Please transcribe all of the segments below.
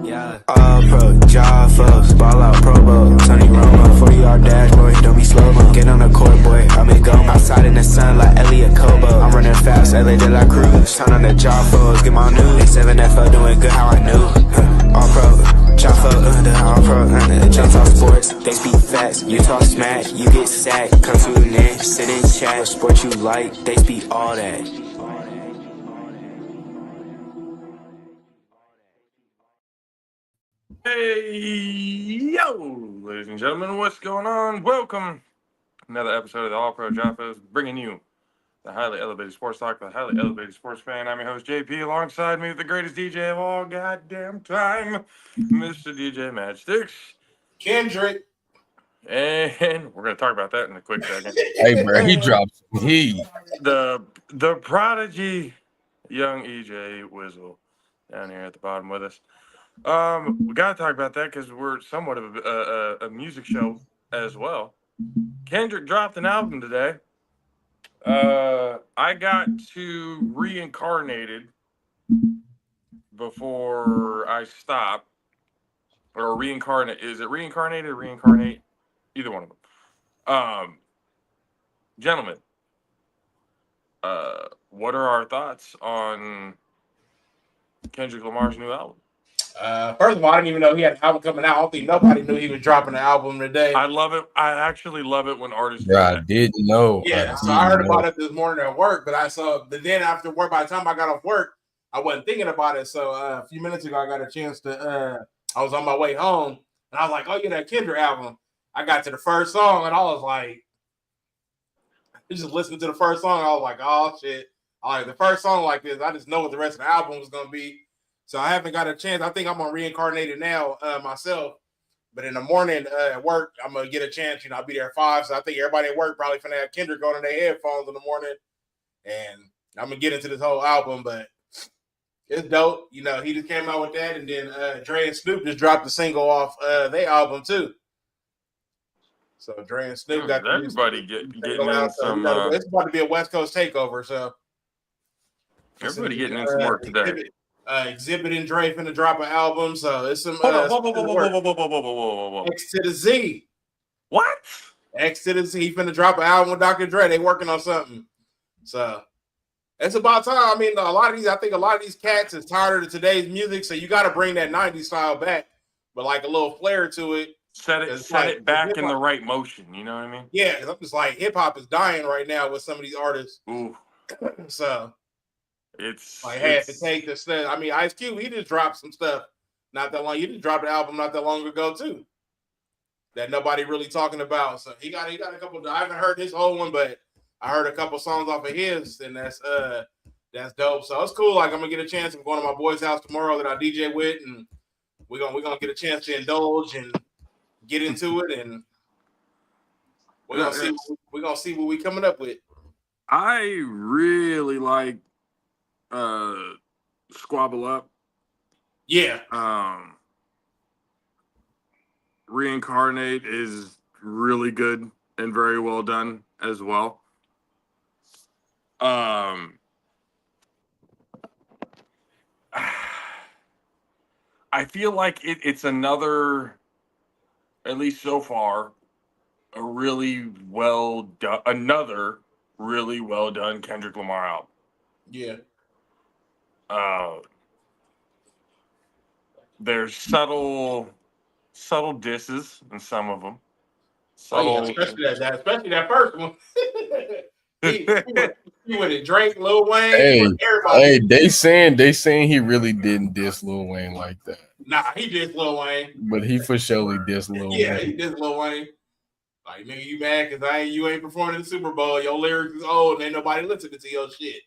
Yeah. All pro, JAFFOs, ball out Pro Bowl, Tony Romo, 40-yard dash, boy, don't be slow-mo. Get on the court, boy, I'm in go. Outside in the sun like Elliot Kobo. I'm running fast, LA de la Cruz. Turn on the JAFFOs, get my news. 7FL doing good, how I knew. All pro, JAFFO, the all pro, jumps off sports. They speak facts, you talk smack, you get sacked. Come tune in, sit in chat, sport you like, they speak all that. Hey, yo, ladies and gentlemen, what's going on? Welcome to another episode of the All Pro JAFFOs, bringing you the highly elevated sports talk, the highly elevated sports fan. I'm your host, JP. Alongside me, the greatest DJ of all goddamn time, Mr. DJ Matchsticks. Kendrick. And we're going to talk about that in a quick second. Hey, bro, he drops heat. The prodigy, young EJ Wizzle, down here at the bottom with us. We gotta talk about that because we're somewhat of a music show as well. Kendrick dropped an album today. I got to Reincarnated before I stopped, or Reincarnate. Is it Reincarnated or Reincarnate? Either one of them. Gentlemen, what are our thoughts on Kendrick Lamar's new album? First of all, I didn't even know he had an album coming out. I don't think nobody knew he was dropping an album today. I love it. I actually love it when artists do Bro, that. I didn't know. Yeah, so I heard about it this morning at work, but then after work, by the time I got off work, I wasn't thinking about it. So a few minutes ago, I got a chance to. I was on my way home, and I was like, "Oh yeah, that Kendrick album." I got to the first song, and I was like, just listening to the first song, I was like, "Oh shit!" Like the first song like this, I just know what the rest of the album was gonna be. So I haven't got a chance. I think I'm on Reincarnated now myself. But in the morning at work, I'm going to get a chance. I'll be there at 5. So I think everybody at work probably finna have Kendrick on their headphones in the morning. And I'm going to get into this whole album. But it's dope. He just came out with that. And then Dre and Snoop just dropped a single off their album too. So Dre and Snoop got everybody getting in some. It's about to be a West Coast takeover. So everybody getting in some work today. Exhibit and Dre finna drop an album, so it's some Whoa. X to the Z. What? X to the Z. He finna drop an album with Dr. Dre. They working on something. So it's about time. I mean, I think a lot of these cats is tired of today's music, so you got to bring that 90s style back, but like a little flair to it. Set it back in the right motion. You know what I mean? Yeah, because I'm just like hip hop is dying right now with some of these artists. Ooh. So. I had to take the stuff. I mean, Ice Cube, he just dropped some stuff not that long. You just dropped an album not that long ago too, that nobody really talking about. So he got a couple. I haven't heard his whole one, but I heard a couple songs off of his, and that's dope. So it's cool. Like I'm gonna get a chance. I'm going to my boy's house tomorrow that I DJ with, and we're gonna get a chance to indulge and get into it, and we're gonna see what we coming up with. I really like. Squabble Up. Yeah. Reincarnate is really good and very well done as well. I feel like it's another, at least so far, another really well done Kendrick Lamar album. Yeah. There's subtle disses in some of them. Especially that first one. he went to Drake, Lil Wayne, everybody. Hey, they saying he really didn't diss Lil Wayne like that. Nah, he dissed Lil Wayne. But he for surely dissed Lil Wayne. Yeah, he dissed Lil Wayne. Like, nigga, you mad because you ain't performing in the Super Bowl. Your lyrics is old and ain't nobody listening to your shit.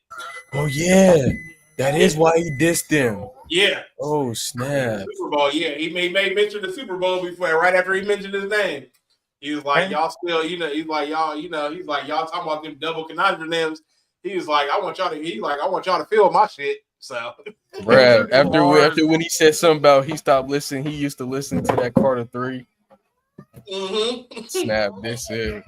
Oh, yeah. That is why he dissed them. Yeah. Oh, snap. Super Bowl, yeah. He made mention of the Super Bowl before, right after he mentioned his name. He was like, y'all still, he's like, y'all talking about them double conundrums. He was like, I want y'all to feel my shit. So, Brad, after when he said something about he stopped listening, he used to listen to that Carter 3. Mm-hmm. Snap, this is.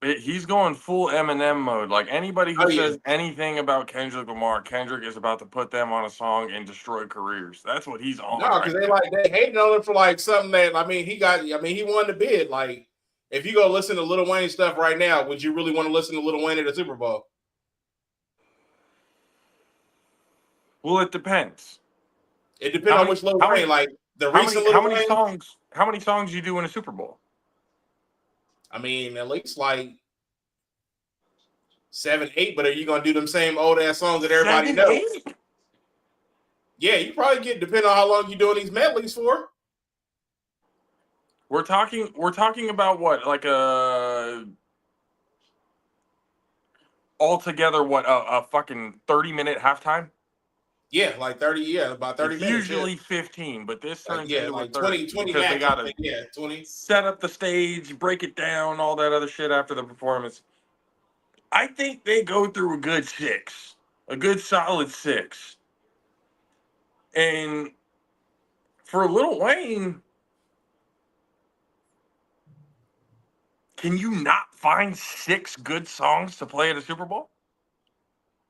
He's going full Eminem mode. Like anybody who Oh, yeah. says anything about Kendrick Lamar, Kendrick is about to put them on a song and destroy careers. That's what he's on. No, because they hating on him for like something that he won the bid. Like, if you go listen to Lil Wayne stuff right now, would you really want to listen to Lil Wayne at the Super Bowl? Well, it depends. It depends on which Lil Wayne. Like the recent Lil Wayne. How many songs you do in a Super Bowl? I mean, at least like 7, 8. But are you gonna do them same old ass songs that everybody knows? 8? Yeah, you probably get depending on how long you're doing these medleys for. We're talking about what, like altogether what a fucking 30-minute halftime? Yeah, like 30. Yeah, about 30 it's minutes. Usually 15, but this turns into like a 30 20 because they gotta 20. set up the stage, break it down, all that other shit after the performance. I think they go through a good 6, a good solid 6. And for Lil Wayne, can you not find 6 good songs to play at a Super Bowl?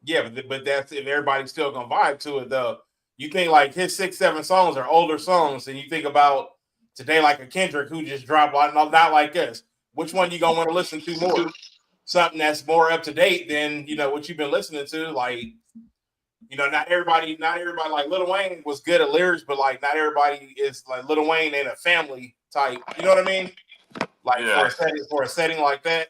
Yeah, but that's if everybody's still gonna vibe to it though. You think like his 6, 7 songs are older songs, and you think about today like a Kendrick who just dropped not like us. Which one you gonna want to listen to more? Something that's more up to date than what you've been listening to. Like, not everybody like Lil Wayne was good at lyrics, but like not everybody is like Lil Wayne ain't a family type. You know what I mean? Like for a setting like that.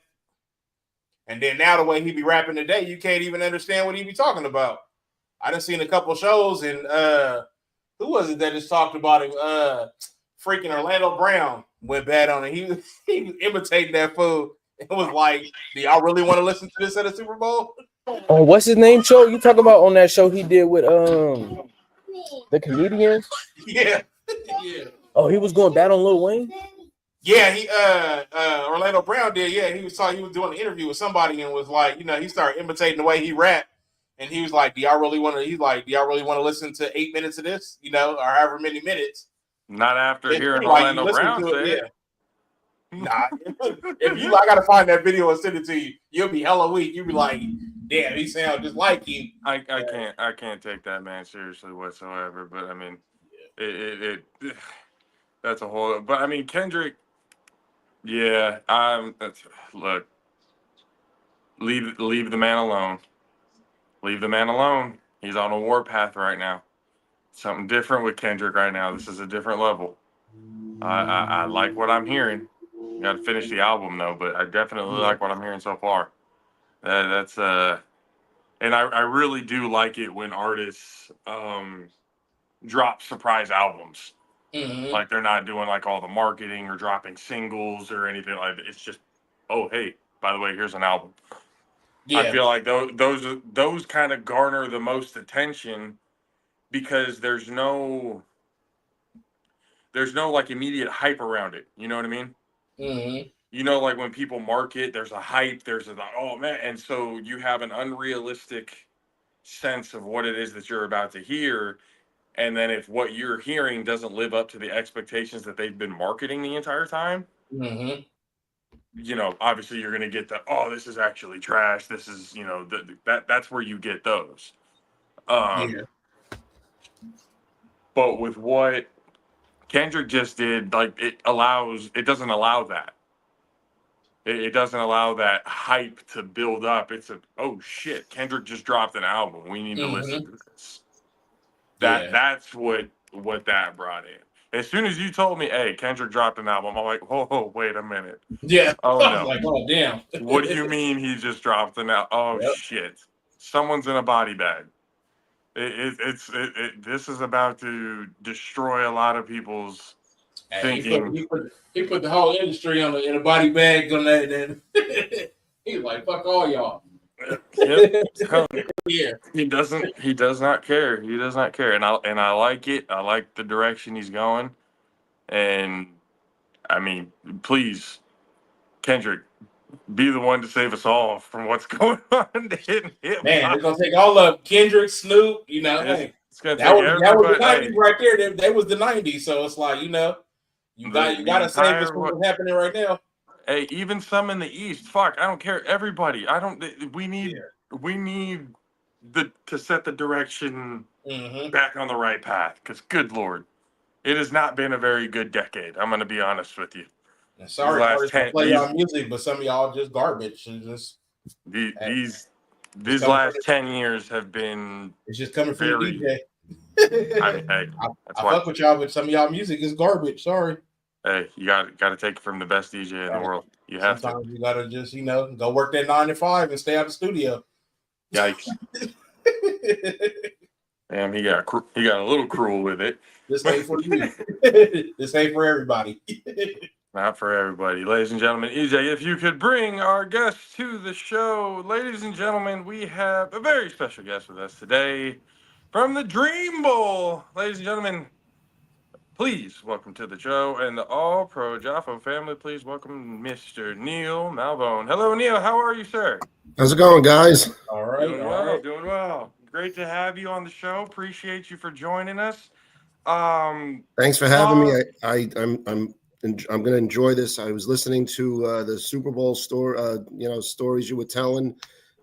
And then now the way he be rapping today, you can't even understand what he be talking about. I done seen a couple shows and who was it that just talked about him? Freaking Orlando Brown went bad on it. He was imitating that fool. It was like, do y'all really want to listen to this at a Super Bowl? Oh, what's his name? Show you talking about on that show he did with the comedians? Yeah. Yeah. Oh, he was going bad on Lil Wayne? Yeah, he Orlando Brown did. Yeah, he was doing an interview with somebody and was like, he started imitating the way he rapped, and he was like, do y'all really want to listen to 8 minutes of this, or however many minutes? Not after hearing Orlando Brown say it. Nah, I gotta find that video and send it to you. You'll be hella weak. You'll be like, damn, he sounds just like you. I can't take that man seriously whatsoever. But I mean, it that's a whole. But I mean, Kendrick. Yeah, look. Leave the man alone. Leave the man alone. He's on a warpath right now. Something different with Kendrick right now. This is a different level. I like what I'm hearing. Got to finish the album though, but I definitely like what I'm hearing so far. And I really do like it when artists drop surprise albums. Mm-hmm. Like they're not doing like all the marketing or dropping singles or anything like that. It's just, oh hey, by the way, here's an album. Yeah. I feel like those kind of garner the most attention because there's no like immediate hype around it. You know what I mean? Mm-hmm. Like when people market, there's a hype, there's a oh man, and so you have an unrealistic sense of what it is that you're about to hear. And then if what you're hearing doesn't live up to the expectations that they've been marketing the entire time, obviously you're going to get this is actually trash. This is, that's where you get those. But with what Kendrick just did, like it doesn't allow that. It doesn't allow that hype to build up. It's oh shit, Kendrick just dropped an album. We need to listen to this. That's what that brought in. As soon as you told me, hey, Kendrick dropped an album, I'm like, whoa, wait a minute. Yeah. Oh no. Like, oh damn. What do you mean he just dropped an album? Oh shit. Someone's in a body bag. This is about to destroy a lot of people's thinking. He put the whole industry in a body bag on that, and he's like, fuck all y'all. Yep. Yeah. He does not care. He does not care. And I like it. I like the direction he's going. And I mean, please, Kendrick, be the one to save us all from what's going on. Man, it's gonna take all of Kendrick, Snoop, it's gonna that take was the 90s right there. That was the 90s. So it's like, you gotta save us from what's happening right now. Hey, even some in the East. Fuck, I don't care. Everybody. I don't. We need. We need to set the direction back on the right path. Because good lord, it has not been a very good decade. I'm gonna be honest with you. And sorry, artists to play y'all music, but some of y'all just garbage. And just these last 10 years have been. It's just coming from very, the DJ. I mean, hey, I fuck with y'all, but some of y'all music is garbage. Sorry. Hey, you got to take it from the best DJ in the world. You have Sometimes you gotta just go work that 9 to 5 and stay out of the studio. Yikes! Damn, he got a little cruel with it. This ain't for you. This ain't for everybody. Not for everybody. Ladies and gentlemen, EJ, if you could bring our guests to the show. Ladies and gentlemen, we have a very special guest with us today from the Dream Bowl. Ladies and gentlemen, please welcome to the show and the All Pro Jaffo family. Please welcome Mr. Neil Malbone. Hello, Neil. How are you, sir? How's it going, guys? All right. Doing well. Great to have you on the show. Appreciate you for joining us. Thanks for having me. I'm going to enjoy this. I was listening to the Super Bowl stories you were telling.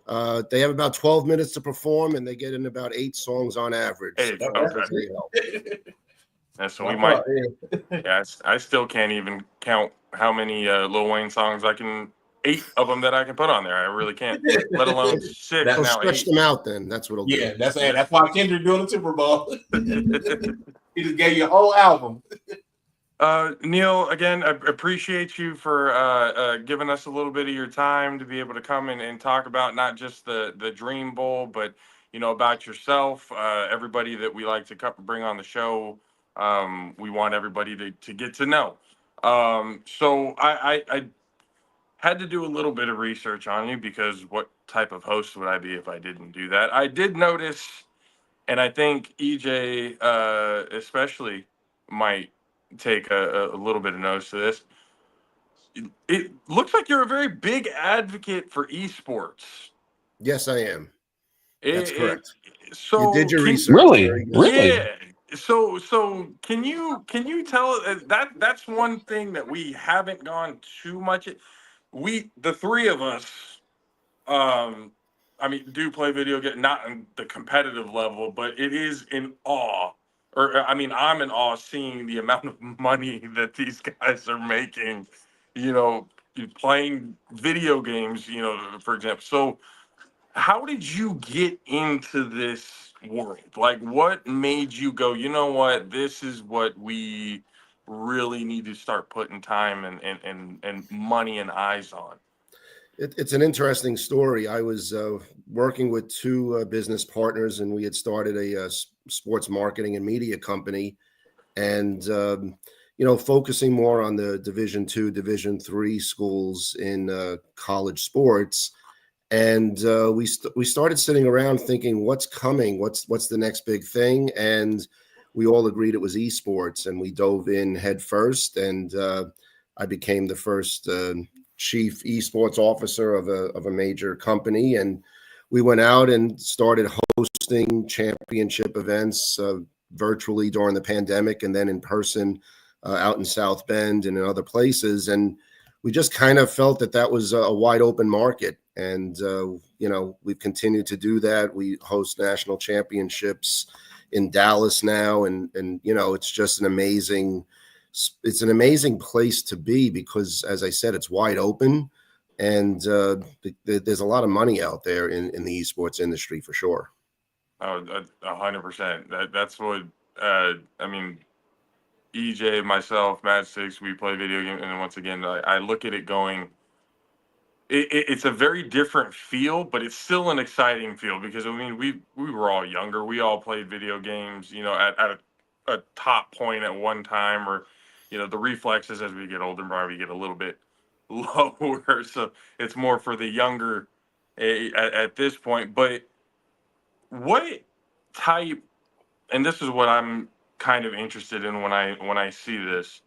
They have about 12 minutes to perform, and they get in about 8 songs on average. And so we might. Yeah, I still can't even count how many Lil Wayne songs 8 of them that I can put on there. I really can't. Let alone 6 now. Stretch 8. them out, then. That's what'll do. Yeah, that's why Kendrick doing the Super Bowl. He just gave you a whole album. Neil, again, I appreciate you for giving us a little bit of your time to be able to come in and talk about not just the Dream Bowl, but about yourself. Everybody that we like to bring on the show, we want everybody to get to know. So I had to do a little bit of research on you, because what type of host would I be if I didn't do that? I did notice, and I think EJ especially might take a little bit of notice to this. It looks like you're a very big advocate for esports. Yes, I am. That's correct. So you did your research. Really? Yeah. So can you tell that's one thing that we haven't gone too much. The three of us, do play video game, not on the competitive level, but it is in awe. I'm in awe seeing the amount of money that these guys are making, playing video games, for example. So how did you get into this world? Like, what made you go, you know what, this is what we really need to start putting time and money and eyes on? It's an interesting story. I was working with 2 business partners, and we had started a sports marketing and media company, and focusing more on the Division II, Division III schools in college sports. And we started sitting around thinking, what's coming? What's the next big thing? And we all agreed it was esports, and we dove in head first. And I became the first chief esports officer of a major company, and we went out and started hosting championship events virtually during the pandemic, and then in person out in South Bend and in other places. And we just kind of felt that was a wide open market, and we've continued to do that. We host national championships in Dallas now, and it's just an amazing place to be, because, as I said, it's wide open, and there's a lot of money out there in the esports industry for sure. Oh, 100%. That's what EJ, myself, Matt Six, we play video games, and once again, I look at it going, it's a very different feel, but it's still an exciting feel, because we were all younger, we all played video games, at a top point at one time, or the reflexes as we get older probably get a little bit lower, so it's more for the younger at this point. But what type, and this is what I'm kind of interested in when I see this,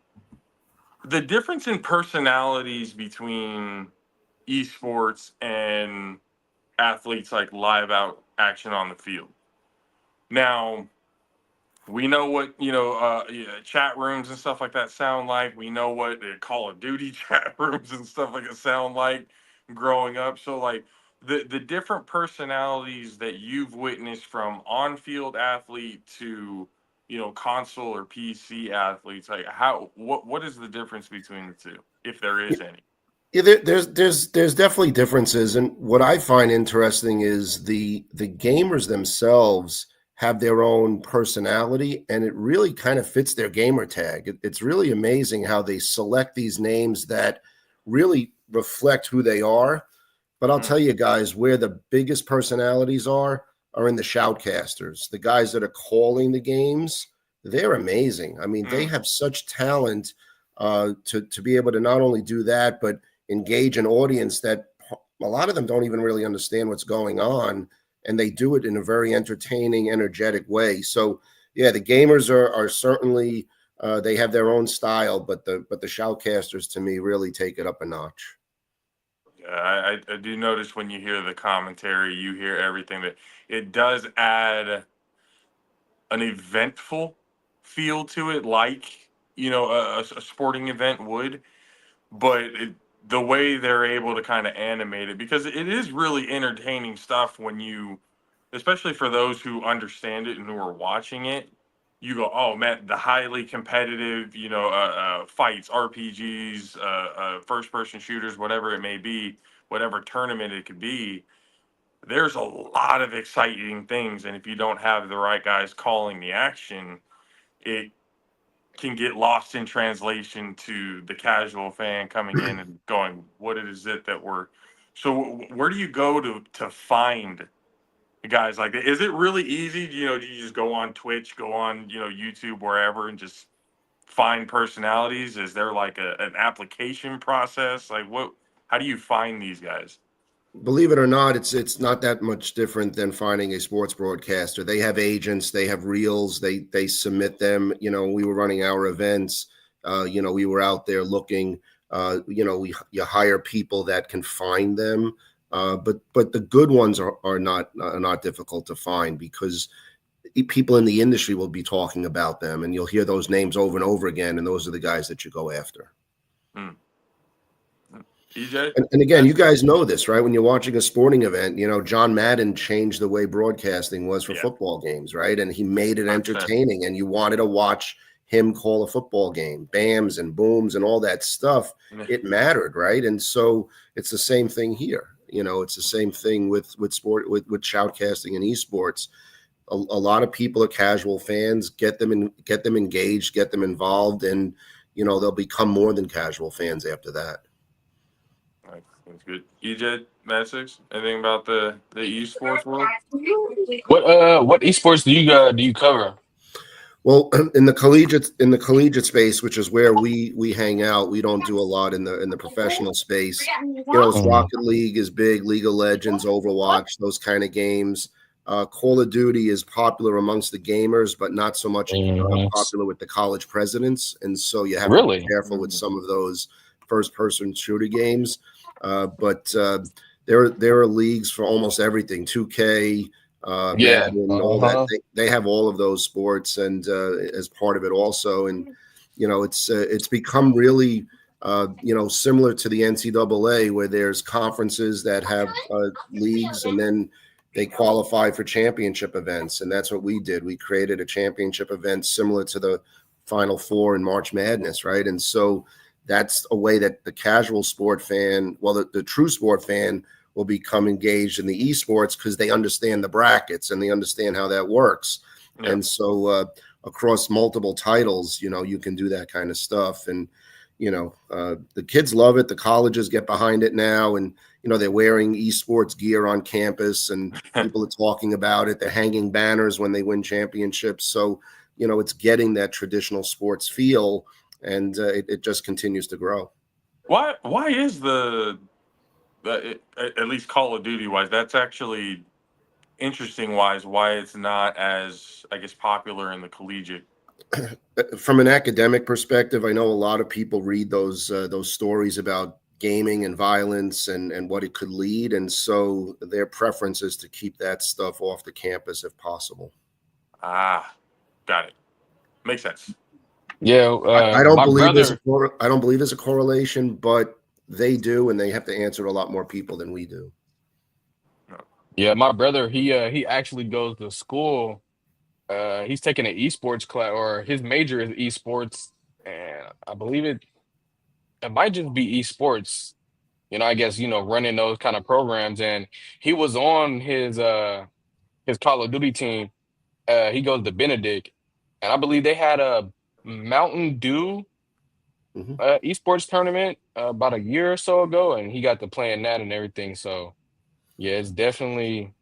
the difference in personalities between esports and athletes, like live out action on the field. Now, We know what chat rooms and stuff like that sound like. We know what the Call of Duty chat rooms and stuff like it sound like growing up. So like the different personalities that you've witnessed from on-field athlete to console or PC athletes, like what is the difference between the two, if there is any? Yeah, there's definitely differences, and what I find interesting is the gamers themselves have their own personality, and it really kind of fits their gamer tag. It's really amazing how they select these names that really reflect who they are. But I'll tell you guys, where the biggest personalities are in the shoutcasters, the guys that are calling the games. They're amazing. I mean, they have such talent to be able to not only do that, but engage an audience that a lot of them don't even really understand what's going on, and they do it in a very entertaining, energetic way. So yeah, the gamers are certainly they have their own style, but the shoutcasters to me really take it up a notch. Yeah, I do notice when you hear the commentary, you hear everything, that it does add an eventful feel to it, like a sporting event would. But the way they're able to kind of animate it, because it is really entertaining stuff when you, especially for those who understand it and who are watching it, you go, oh man, the highly competitive, fights, RPGs, first person shooters, whatever it may be, whatever tournament it could be. There's a lot of exciting things, and if you don't have the right guys calling the action, it can get lost in translation to the casual fan coming in and going, "What is it that we're?" So, where do you go to find guys like that? Is it really easy? Do you just go on Twitch, go on YouTube, wherever, and just find personalities? Is there like an application process? Like what? How do you find these guys? Believe it or not, it's not that much different than finding a sports broadcaster. They have agents, they have reels, they submit them. We were running our events. We were out there looking. You hire people that can find them, but the good ones are not difficult to find, because people in the industry will be talking about them, and you'll hear those names over and over again, and those are the guys that you go after. Hmm. EJ? And again, you guys know this, right? When you're watching a sporting event, John Madden changed the way broadcasting was for football games, right? And he made it entertaining, and you wanted to watch him call a football game, bams and booms and all that stuff. It mattered, right? And so it's the same thing here. It's the same thing with sport, with shoutcasting and esports. A lot of people are casual fans. Get them engaged, get them involved, and they'll become more than casual fans after that. That's good. EJ, Matt6, anything about the esports world? What esports do you cover? Well, in the collegiate space, which is where we hang out, we don't do a lot in the professional space. Rocket League is big, League of Legends, Overwatch, those kind of games. Call of Duty is popular amongst the gamers, but not so much popular with the college presidents. And so you have to be careful with some of those first-person shooter games. But there are leagues for almost everything. 2K, Madden, all that. They have all of those sports, and as part of it also. And it's become really similar to the NCAA, where there's conferences that have leagues, and then they qualify for championship events. And that's what we did. We created a championship event similar to the Final Four in March Madness, right? And so that's a way that the casual sport fan, the true sport fan, will become engaged in the esports, because they understand the brackets and they understand how that works. Yeah. And so across multiple titles, you can do that kind of stuff. And, the kids love it. The colleges get behind it now. And, they're wearing esports gear on campus, and people are talking about it. They're hanging banners when they win championships. So, it's getting that traditional sports feel, and it just continues to grow. Why is at least Call of Duty wise, that's actually interesting wise, why it's not as, I guess, popular in the collegiate? From an academic perspective, I know a lot of people read those stories about gaming and violence and what it could lead. And so their preference is to keep that stuff off the campus if possible. Ah, Got it. Makes sense. Yeah, I don't my believe brother. I don't believe there's a correlation, but they do, and they have to answer a lot more people than we do. Yeah, my brother. He actually goes to school. He's taking an esports class, or his major is esports, and I believe it might just be esports. I guess running those kind of programs, and he was on his Call of Duty team. He goes to Benedict, and I believe they had a Mountain Dew Mhm. esports tournament about a year or so ago, and he got to playing that and everything. So yeah, it's definitely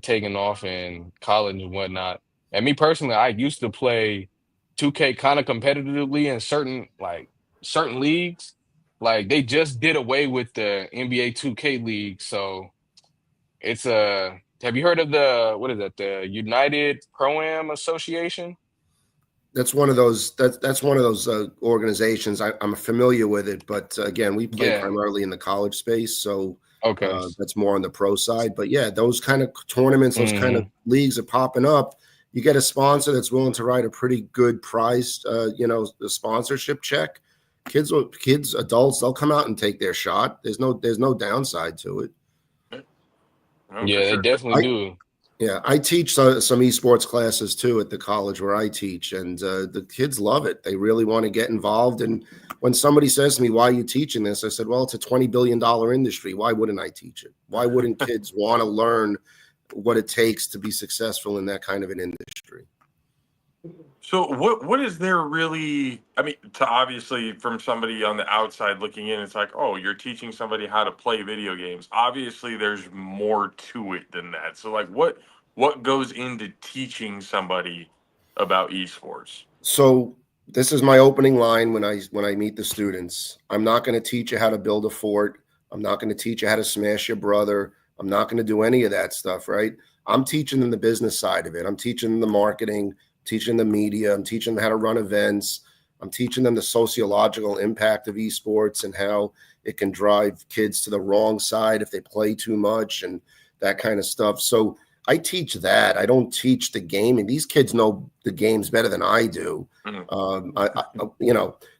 taking off in college and whatnot. And me personally, I used to play 2K kind of competitively in certain leagues. Like they just did away with the NBA 2K league, so it's have you heard of the what is that? The United Pro-Am Association? That's one of those. That's one of those organizations. I'm familiar with it, but again, we play Yeah. primarily in the college space, so Okay. that's more on the pro side. But yeah, those kind of tournaments, those kind of Mhm. leagues are popping up. You get a sponsor that's willing to write a pretty good price, the sponsorship check. Kids, adults, they'll come out and take their shot. There's no downside to it. No, for Yeah, they sure. definitely do. Yeah, I teach some esports classes too at the college where I teach, and the kids love it. They really want to get involved. And when somebody says to me, "Why are you teaching this?" I said, "Well, it's a $20 billion industry. Why wouldn't I teach it? Why wouldn't kids want to learn what it takes to be successful in that kind of an industry?" So what is there really? I mean, to obviously from somebody on the outside looking in, it's like, oh, you're teaching somebody how to play video games. Obviously, there's more to it than that. So like, what goes into teaching somebody about esports? So this is my opening line when I meet the students. I'm not going to teach you how to build a fort. I'm not going to teach you how to smash your brother. I'm not going to do any of that stuff, right? I'm teaching them the business side of it. I'm teaching them the marketing, teaching the media. I'm teaching them how to run events. I'm teaching them the sociological impact of esports and how it can drive kids to the wrong side if they play too much and that kind of stuff. So I teach that. I don't teach the game, and these kids know the games better than I do.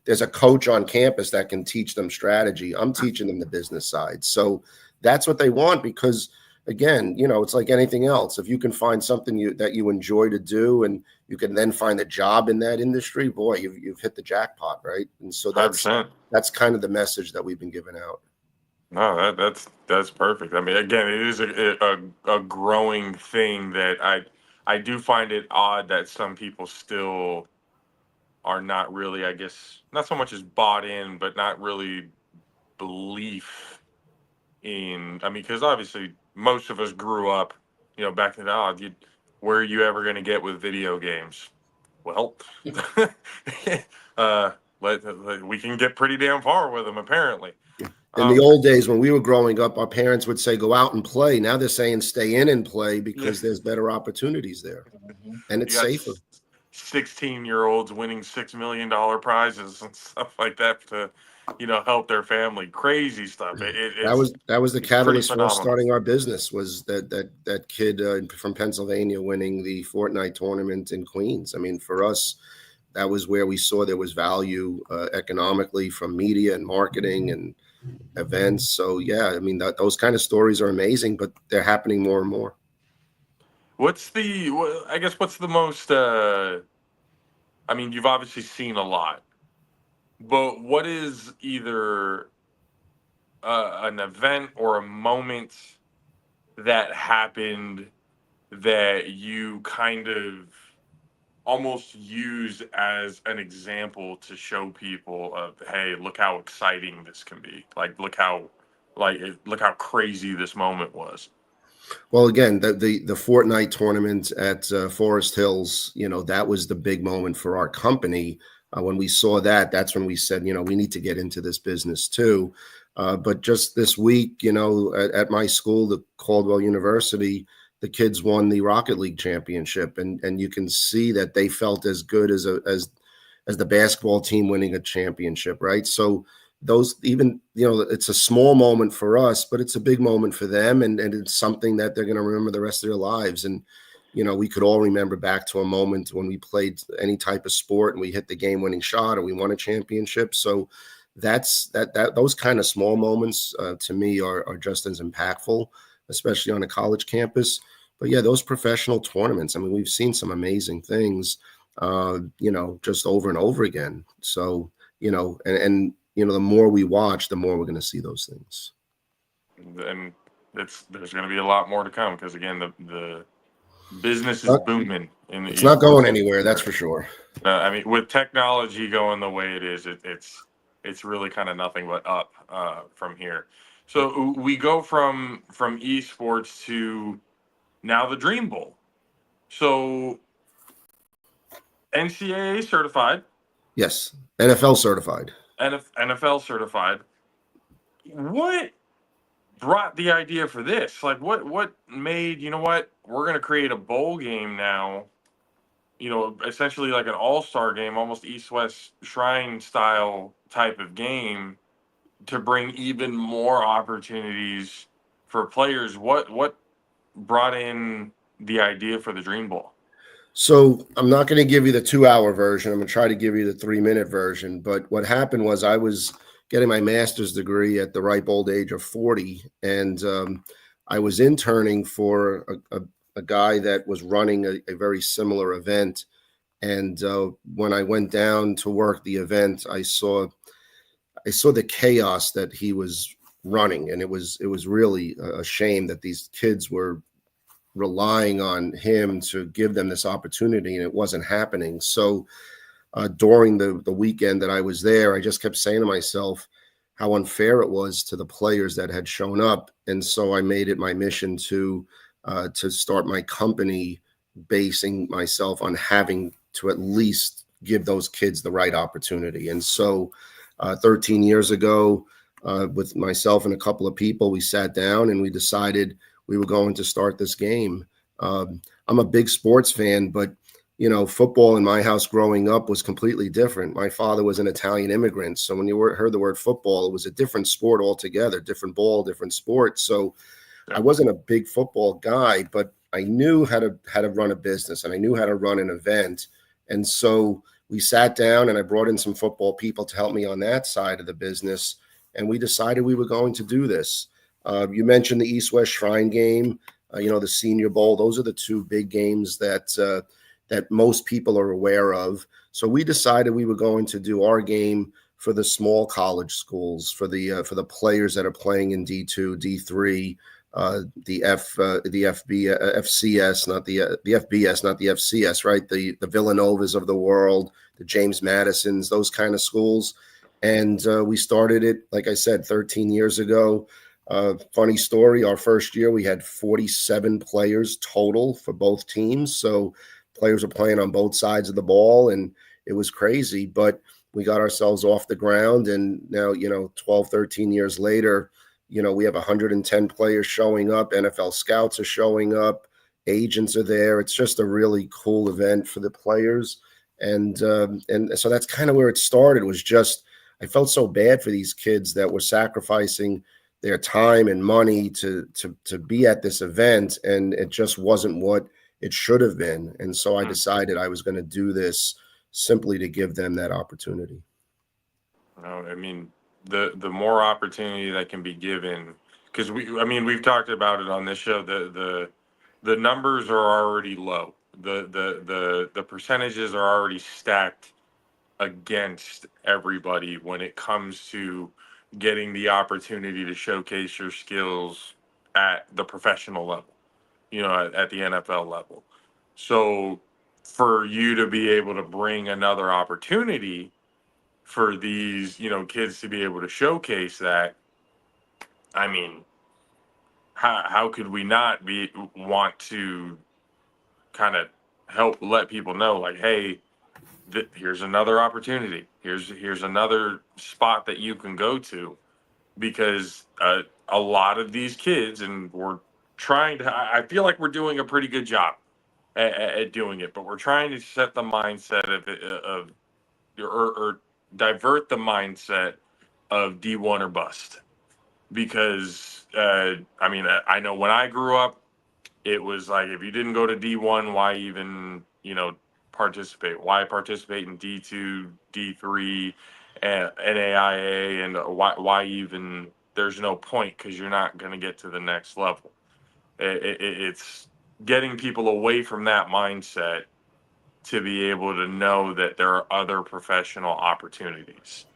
There's a coach on campus that can teach them strategy. I'm teaching them the business side. So that's what they want because, again, it's like anything else. If you can find something that you enjoy to do, and you can then find a job in that industry, boy, you've hit the jackpot, right? And so 100%. that's kind of the message that we've been giving out. No, that's perfect. I mean, again, it is a growing thing that I do find it odd that some people still are not really, I guess, not so much as bought in, but not really belief in. I mean, because obviously most of us grew up, back in the where are you ever going to get with video games? Well, uh, we can get pretty damn far with them, apparently. In the old days when we were growing up, our parents would say, go out and play. Now they're saying stay in and play because there's better opportunities there. And it's safer. 16-year-olds winning $6 million prizes and stuff like that to, help their family. Crazy stuff. That was the catalyst for us phenomenal. starting our business was that kid from Pennsylvania winning the Fortnite tournament in Queens. I mean, for us, that was where we saw there was value economically from media and marketing and events. So yeah, I mean those kind of stories are amazing, but they're happening more and more. What's the most I mean, you've obviously seen a lot, but what is either an event or a moment that happened that you kind of almost use as an example to show people of, hey, look how exciting this can be. Like, look how crazy this moment was. Well, again, the Fortnite tournament at Forest Hills, that was the big moment for our company. When we saw that, that's when we said, we need to get into this business too. But just this week, at my school, the Caldwell University, the kids won the Rocket League championship, and you can see that they felt as good as the basketball team winning a championship, right? So those, even, it's a small moment for us, but it's a big moment for them, and it's something that they're going to remember the rest of their lives. And we could all remember back to a moment when we played any type of sport and we hit the game-winning shot or we won a championship. So those kind of small moments to me are just as impactful, especially on a college campus. But yeah, those professional tournaments, I mean, we've seen some amazing things, just over and over again. So, and the more we watch, the more we're going to see those things. And there's going to be a lot more to come because, again, the business is booming. It's not going anywhere, that's for sure. I mean, with technology going the way it is, it's really kind of nothing but up from here. So we go from esports to now the Dream Bowl. So NCAA certified. Yes, NFL certified. NFL certified. What brought the idea for this? Like, what made, we're going to create a bowl game now, essentially like an all-star game, almost East-West Shrine style type of game to bring even more opportunities for players. What brought in the idea for the Dream Bowl? So I'm not going to give you the 2-hour version. I'm going to try to give you the 3-minute version. But what happened was I was getting my master's degree at the ripe old age of 40. And I was interning for a guy that was running a very similar event. And when I went down to work the event, I saw the chaos that he was running. And it was really a shame that these kids were relying on him to give them this opportunity, and it wasn't happening. So during the weekend that I was there, I just kept saying to myself how unfair it was to the players that had shown up. And so I made it my mission to start my company basing myself on having to at least give those kids the right opportunity. And so 13 years ago, with myself and a couple of people, we sat down and we decided we were going to start this game. I'm a big sports fan, but football in my house growing up was completely different. My father was an Italian immigrant, so when you heard the word football, it was a different sport altogether, different ball, different sport. So I wasn't a big football guy, but I knew how to run a business and I knew how to run an event. And so we sat down and I brought in some football people to help me on that side of the business, and we decided we were going to do this. You mentioned the East-West Shrine game, the Senior Bowl. Those are the two big games that most people are aware of. So we decided we were going to do our game for the small college schools, for the players that are playing in D2, D3, the FCS, not the FBS, not the FCS, right? The Villanovas of the world, the James Madisons, those kind of schools. And we started it, like I said, 13 years ago. Funny story, our first year we had 47 players total for both teams. So players were playing on both sides of the ball, and it was crazy, but we got ourselves off the ground. And now, 12, 13 years later, we have 110 players showing up. NFL scouts are showing up. Agents are there. It's just a really cool event for the players. And so that's kind of where it started, was just, I felt so bad for these kids that were sacrificing their time and money to be at this event, and it just wasn't what it should have been. And so I decided I was going to do this simply to give them that opportunity. No, I mean, the more opportunity that can be given, because we've talked about it on this show. The numbers are already low. The percentages are already stacked against everybody when it comes to getting the opportunity to showcase your skills at the professional level, at the NFL level. So for you to be able to bring another opportunity for these, kids to be able to showcase that, I mean, how could we not want to kind of help let people know, like, hey, here's another opportunity. Here's another spot that you can go to, because a lot of these kids, and we're trying to, I feel like we're doing a pretty good job at doing it, but we're trying to set the mindset or divert the mindset of D1 or bust. Because I know when I grew up, it was like, if you didn't go to D1, why even, participate? Why participate in D2, D3, and NAIA, and why even? There's no point, because you're not going to get to the next level. It's getting people away from that mindset to be able to know that there are other professional opportunities.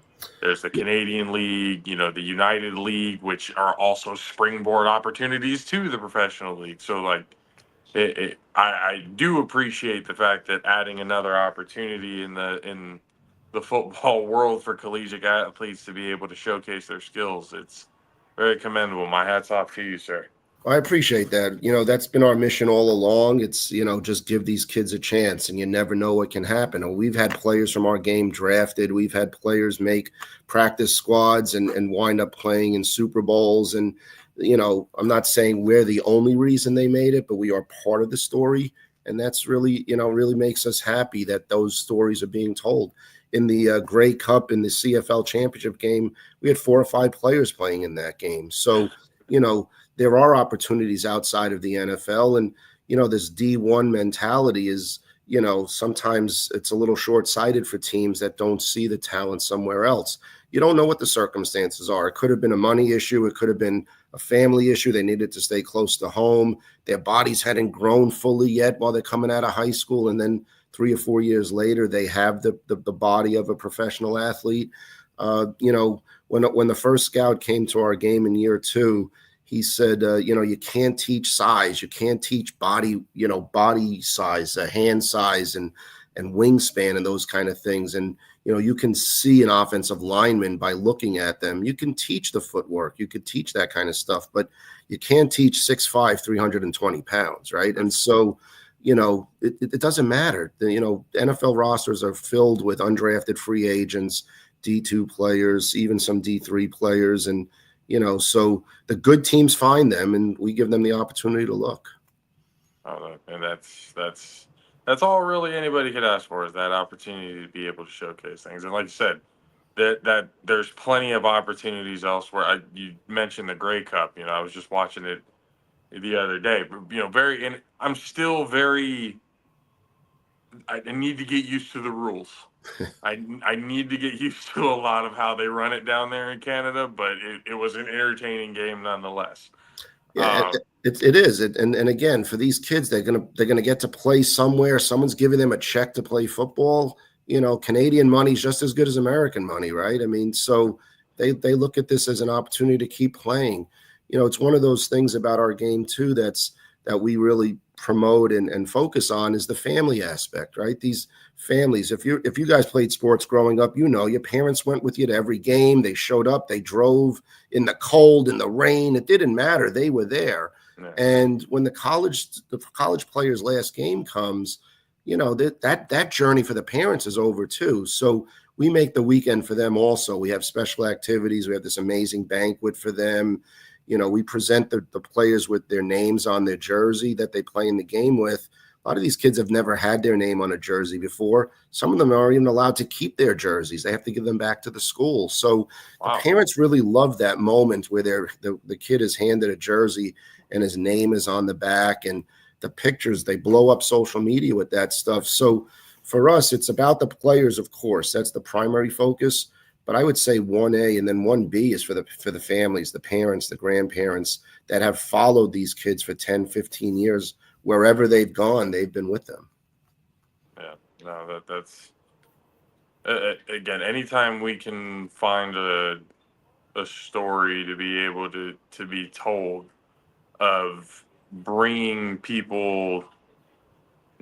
There's the Canadian League, the United League, which are also springboard opportunities to the professional league. So, like, I do appreciate the fact that adding another opportunity in the football world for collegiate athletes to be able to showcase their skills. It's very commendable. My hat's off to you, sir. I appreciate that. That's been our mission all along. It's, just give these kids a chance, and you never know what can happen. And we've had players from our game drafted. We've had players make practice squads and wind up playing in Super Bowls. And, I'm not saying we're the only reason they made it, but we are part of the story. And that's really, really makes us happy that those stories are being told. In the Grey Cup, in the CFL championship game, we had 4 or 5 players playing in that game. So, there are opportunities outside of the NFL, and this D1 mentality is, sometimes it's a little short-sighted for teams that don't see the talent somewhere else. You don't know what the circumstances are. It could have been a money issue. It could have been a family issue. They needed to stay close to home. Their bodies hadn't grown fully yet while they're coming out of high school, and then 3 or 4 years later, they have the body of a professional athlete. When the first scout came to our game in year 2, he said, you can't teach size. You can't teach body size, hand size, and wingspan and those kind of things. And, you can see an offensive lineman by looking at them. You can teach the footwork. You could teach that kind of stuff, but you can't teach 6'5", 320 pounds, right? And so, it doesn't matter. NFL rosters are filled with undrafted free agents, D2 players, even some D3 players, and so the good teams find them, and we give them the opportunity to look. And that's all really anybody could ask for, is that opportunity to be able to showcase things. And like you said, that there's plenty of opportunities elsewhere. You mentioned the Grey Cup. I was just watching it the other day. I'm still very. I need to get used to the rules. I need to get used to a lot of how they run it down there in Canada, but it was an entertaining game nonetheless. Yeah, it is. And again, for these kids, they're gonna get to play somewhere. Someone's giving them a check to play football. Canadian money is just as good as American money, right? I mean, so they look at this as an opportunity to keep playing. It's one of those things about our game too that we really promote and focus on is the family aspect, right? These families, if you guys played sports growing up, your parents went with you to every game. They showed up, they drove in the cold, in the rain. It didn't matter. They were there. Yeah. And when the college players' last game comes, that journey for the parents is over too. So we make the weekend for them also. We have special activities. We have this amazing banquet for them. We present the players with their names on their jersey that they play in the game with. A lot of these kids have never had their name on a jersey before. Some of them aren't even allowed to keep their jerseys. They have to give them back to the school. So wow. The parents really love that moment where the kid is handed a jersey and his name is on the back, and the pictures, they blow up social media with that stuff. So for us, it's about the players, of course. That's the primary focus. But I would say 1A and then 1B is for the families, the parents, the grandparents that have followed these kids for 10, 15 years. Wherever they've gone, they've been with them. Yeah, no, that's again, anytime we can find a story to be able to be told of bringing people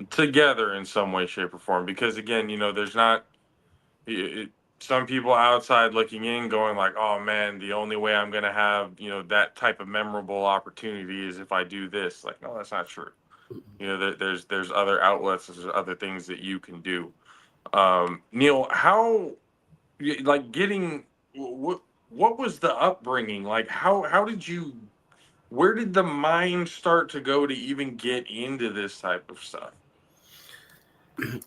together in some way, shape, or form. Because again, there's not some people outside looking in going like, oh man, the only way I'm going to have, that type of memorable opportunity is if I do this. Like, no, that's not true. There's other outlets, there's other things that you can do. Neil, how, like, what was the upbringing? Like, where did the mind start to go to even get into this type of stuff?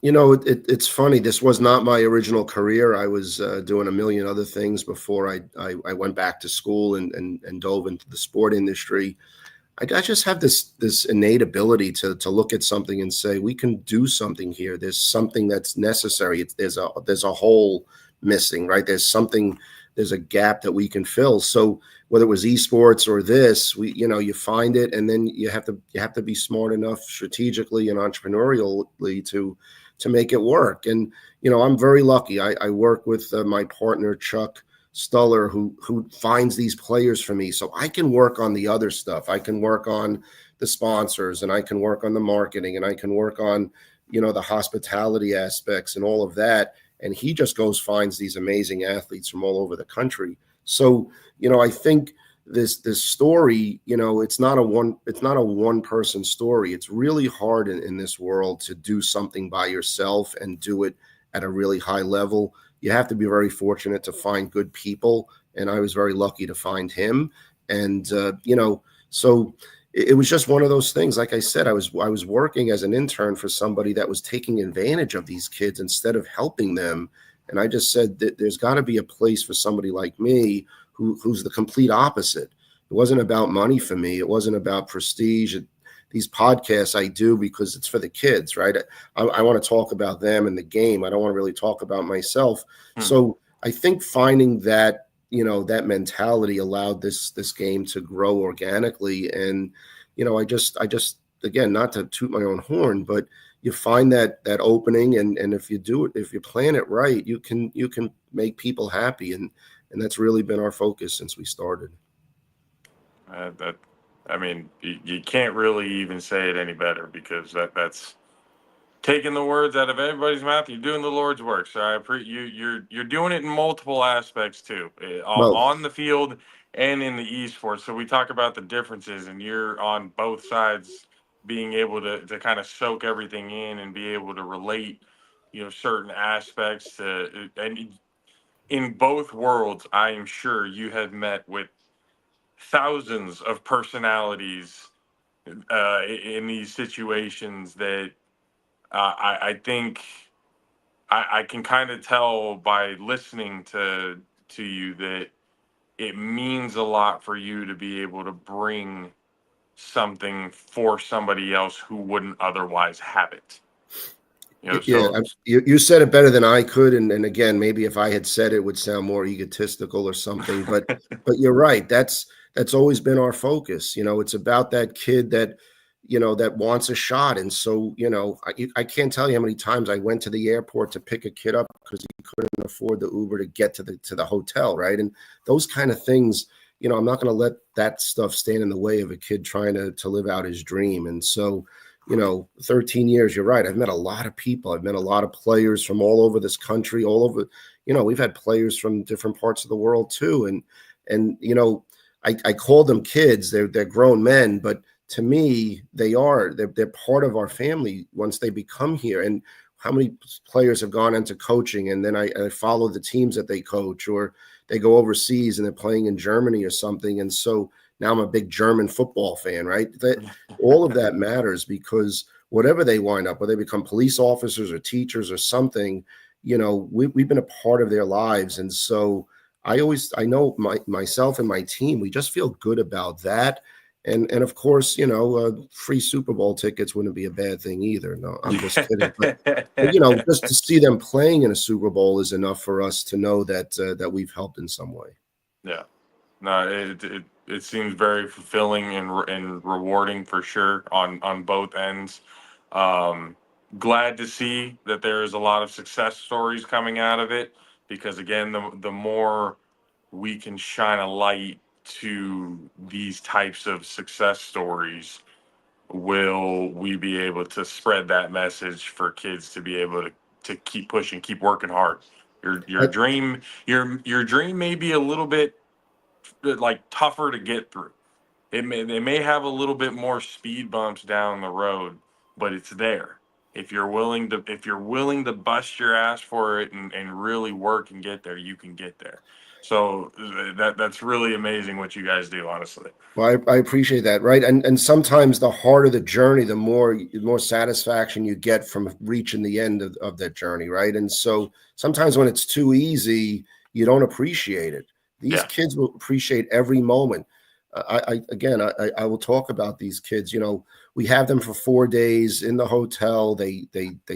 It's funny. This was not my original career. I was doing a million other things before I went back to school and dove into the sport industry. I just have this innate ability to look at something and say, we can do something here. There's something that's necessary. There's a hole missing, right? There's a gap that we can fill. So whether it was esports or this, you find it, and then you have to be smart enough strategically and entrepreneurially to make it work. And I'm very lucky. I work with my partner Chuck Stuller, who finds these players for me, so I can work on the other stuff. I can work on the sponsors, and I can work on the marketing, and I can work on the hospitality aspects and all of that. And he just goes finds these amazing athletes from all over the country. So I think this story, it's not a one person story. It's really hard in this world to do something by yourself and do it at a really high level. You have to be very fortunate to find good people, and I was very lucky to find him. And so it was just one of those things. Like I said, I was working as an intern for somebody that was taking advantage of these kids instead of helping them. And I just said that there's got to be a place for somebody like me who's the complete opposite. It wasn't about money for me. It wasn't about prestige. These podcasts I do because it's for the kids, right? I want to talk about them and the game. I don't want to really talk about myself. So I think finding that, that mentality allowed this game to grow organically. And, I just, again, not to toot my own horn, but you find that opening, and if you do it, if you plan it right, you can make people happy. And that's really been our focus since we started. You can't really even say it any better, because that's taking the words out of everybody's mouth. You're doing the Lord's work. So I appreciate you're doing it in multiple aspects too, on the field and in the esports. So we talk about the differences, and you're on both sides, being able to kind of soak everything in and be able to relate, certain aspects to, and in both worlds, I am sure you have met with thousands of personalities in these situations that I think I can kind of tell by listening to you that it means a lot for you to be able to bring something for somebody else who wouldn't otherwise have it. You said it better than I could, and again, maybe if I had said it, would sound more egotistical or something. But you're right. That's always been our focus. It's about that kid that that wants a shot. And so I can't tell you how many times I went to the airport to pick a kid up because he couldn't afford the Uber to get to the hotel, right? And those kind of things. I'm not going to let that stuff stand in the way of a kid trying to live out his dream. And so 13 years, you're right. I've met a lot of people. I've met a lot of players from all over this country, all over, we've had players from different parts of the world too. And I call them kids. They're grown men, but to me, they're part of our family once they become here. And how many players have gone into coaching, and then I follow the teams that they coach, or they go overseas and they're playing in Germany or something. And so now I'm a big German football fan, right? All of that matters, because whatever they wind up, whether they become police officers or teachers or something, we've been a part of their lives. And so I know myself and my team, we just feel good about that. And of course, free Super Bowl tickets wouldn't be a bad thing either. No, I'm just kidding. But just to see them playing in a Super Bowl is enough for us to know that we've helped in some way. Yeah, no, it seems very fulfilling and rewarding for sure on both ends. Glad to see that there is a lot of success stories coming out of it, because again, the more we can shine a light to these types of success stories, will we be able to spread that message for kids to be able to keep pushing, keep working hard. Your dream may be a little bit like tougher to get through. They may have a little bit more speed bumps down the road, but it's there. If you're willing to bust your ass for it and really work and get there, you can get there. So that's really amazing what you guys do, honestly. Well, I appreciate that, right? And sometimes the harder the journey, the more satisfaction you get from reaching the end of that journey, right? And so sometimes when it's too easy, you don't appreciate it. These kids will appreciate every moment. I will talk about these kids. We have them for 4 days in the hotel. They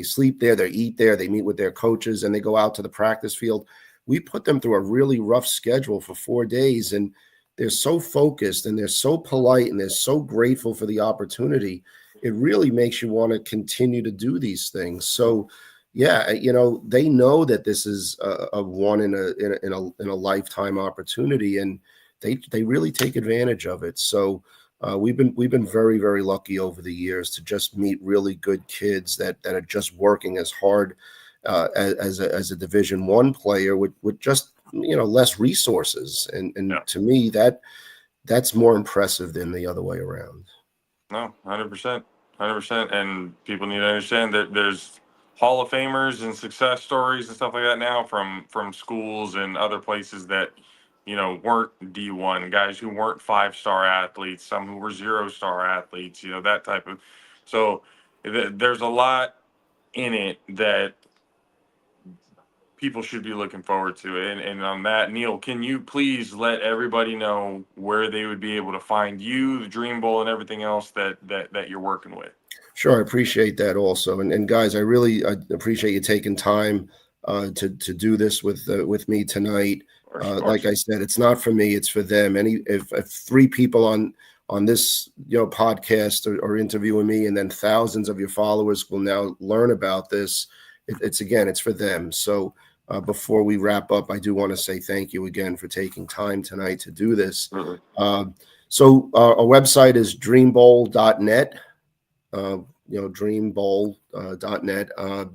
sleep there, they eat there, they meet with their coaches, and they go out to the practice field. We put them through a really rough schedule for 4 days, and they're so focused and they're so polite and they're so grateful for the opportunity. It really makes you want to continue to do these things. So, yeah, they know that this is a one in a lifetime opportunity, and they really take advantage of it. So we've been very, very lucky over the years to just meet really good kids that are just working as hard as a Division I player with just less resources, and to me that's more impressive than the other way around. No, 100%, 100%, and people need to understand that there's Hall of Famers and success stories and stuff like that now from schools and other places that weren't D1 guys, who weren't 5-star athletes, some who were 0-star athletes, that type of. So there's a lot in it that people should be looking forward to. And on that, Neil, can you please let everybody know where they would be able to find you, the Dream Bowl, and everything else that you're working with? Sure, I appreciate that also. And guys, I appreciate you taking time to do this with me tonight. Like I said, it's not for me, it's for them. If 3 people on this podcast are interviewing me, and then thousands of your followers will now learn about this, it's for them. So before we wrap up, I do want to say thank you again for taking time tonight to do this. So our website is dreambowl.net. Dreambowl.net.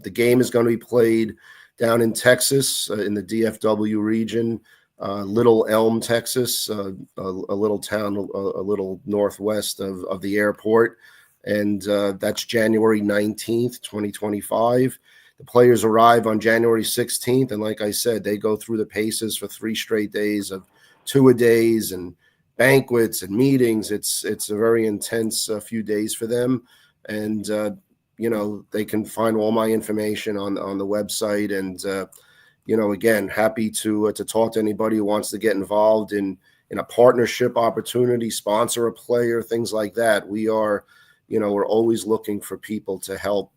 The game is going to be played down in Texas, in the DFW region, Little Elm, Texas, a little town a little northwest of the airport. And that's January 19th, 2025. The players arrive on January 16th. And like I said, they go through the paces for 3 straight days of 2-a-days and banquets and meetings. It's a very intense few days for them. And, they can find all my information on the website. And, again, happy to talk to anybody who wants to get involved in a partnership opportunity, sponsor a player, things like that. We are, we're always looking for people to help,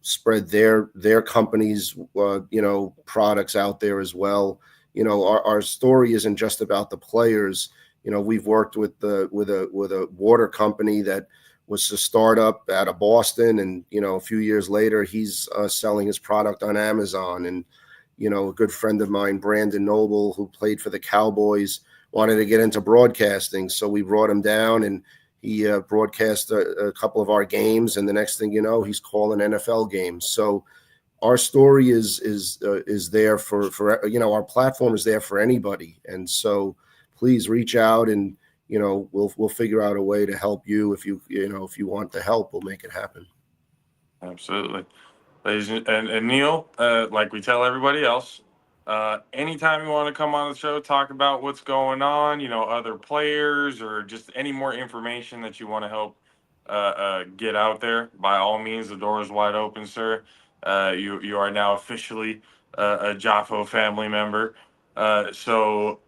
spread their company's, products out there as well. Our story isn't just about the players. We've worked with a water company that was a startup out of Boston, and a few years later he's selling his product on Amazon. And a good friend of mine, Brandon Noble, who played for the Cowboys, wanted to get into broadcasting, so we brought him down, and he broadcast a couple of our games, and the next thing you know, he's calling NFL games. So our story is there for our platform is there for anybody, and so please reach out, and we'll figure out a way to help you. If you want the help, we'll make it happen. Absolutely. Ladies and Neil, like we tell everybody else, anytime you want to come on the show, talk about what's going on, other players, or just any more information that you want to help get out there, by all means, the door is wide open, sir. You are now officially a Jaffo family member. So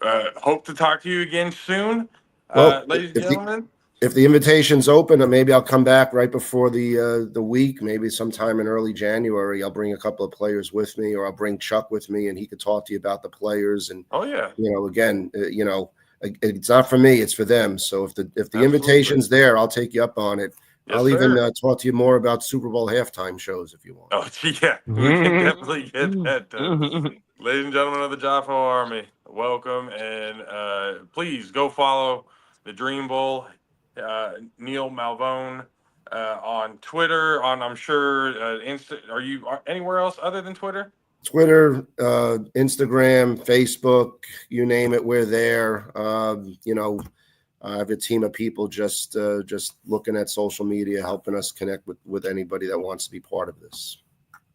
hope to talk to you again soon, ladies and gentlemen. If the invitation's open, maybe I'll come back right before the week, maybe sometime in early January. I'll bring a couple of players with me, or I'll bring Chuck with me, and he could talk to you about the players. And again, it's not for me, it's for them. So if the invitation's there, I'll take you up on it. Yes, I'll even talk to you more about Super Bowl halftime shows if you want. Oh yeah, we can definitely get that done. Ladies and gentlemen of the Jaffo Army, welcome, and please go follow the Dream Bowl. Neil Malvone on Twitter, I'm sure are you anywhere else other than Twitter? Twitter, Instagram, Facebook, you name it, we're there. I have a team of people just looking at social media, helping us connect with anybody that wants to be part of this.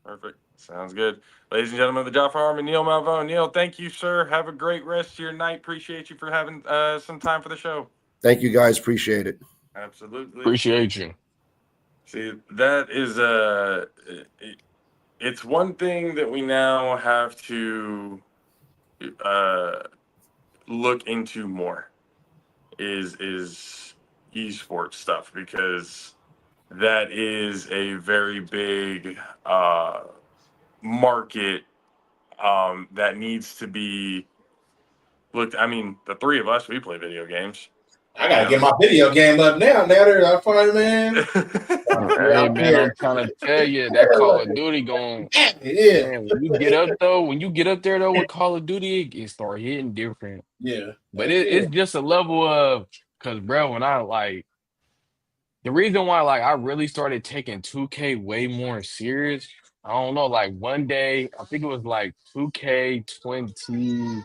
Perfect. Sounds good. Ladies and gentlemen of the Jaffo Army, Neil Malvone. Neil, thank you, sir. Have a great rest of your night. Appreciate you for having some time for the show. Thank you, guys. Appreciate it. Absolutely. Appreciate you. See, that is it's one thing that we now have to look into more. is esports stuff, because that is a very big market that needs to be looked. I mean, the three of us, we play video games. I gotta get my video game up now. Now that I find, man. Hey man, I'm trying to tell you that Call of Duty going. Yeah. Man, when you get up there though with Call of Duty, it start hitting different. Yeah. But it's just a level of, because bro, when I like, the reason why like I really started taking 2K way more serious, I don't know, like one day, I think it was like 2K20,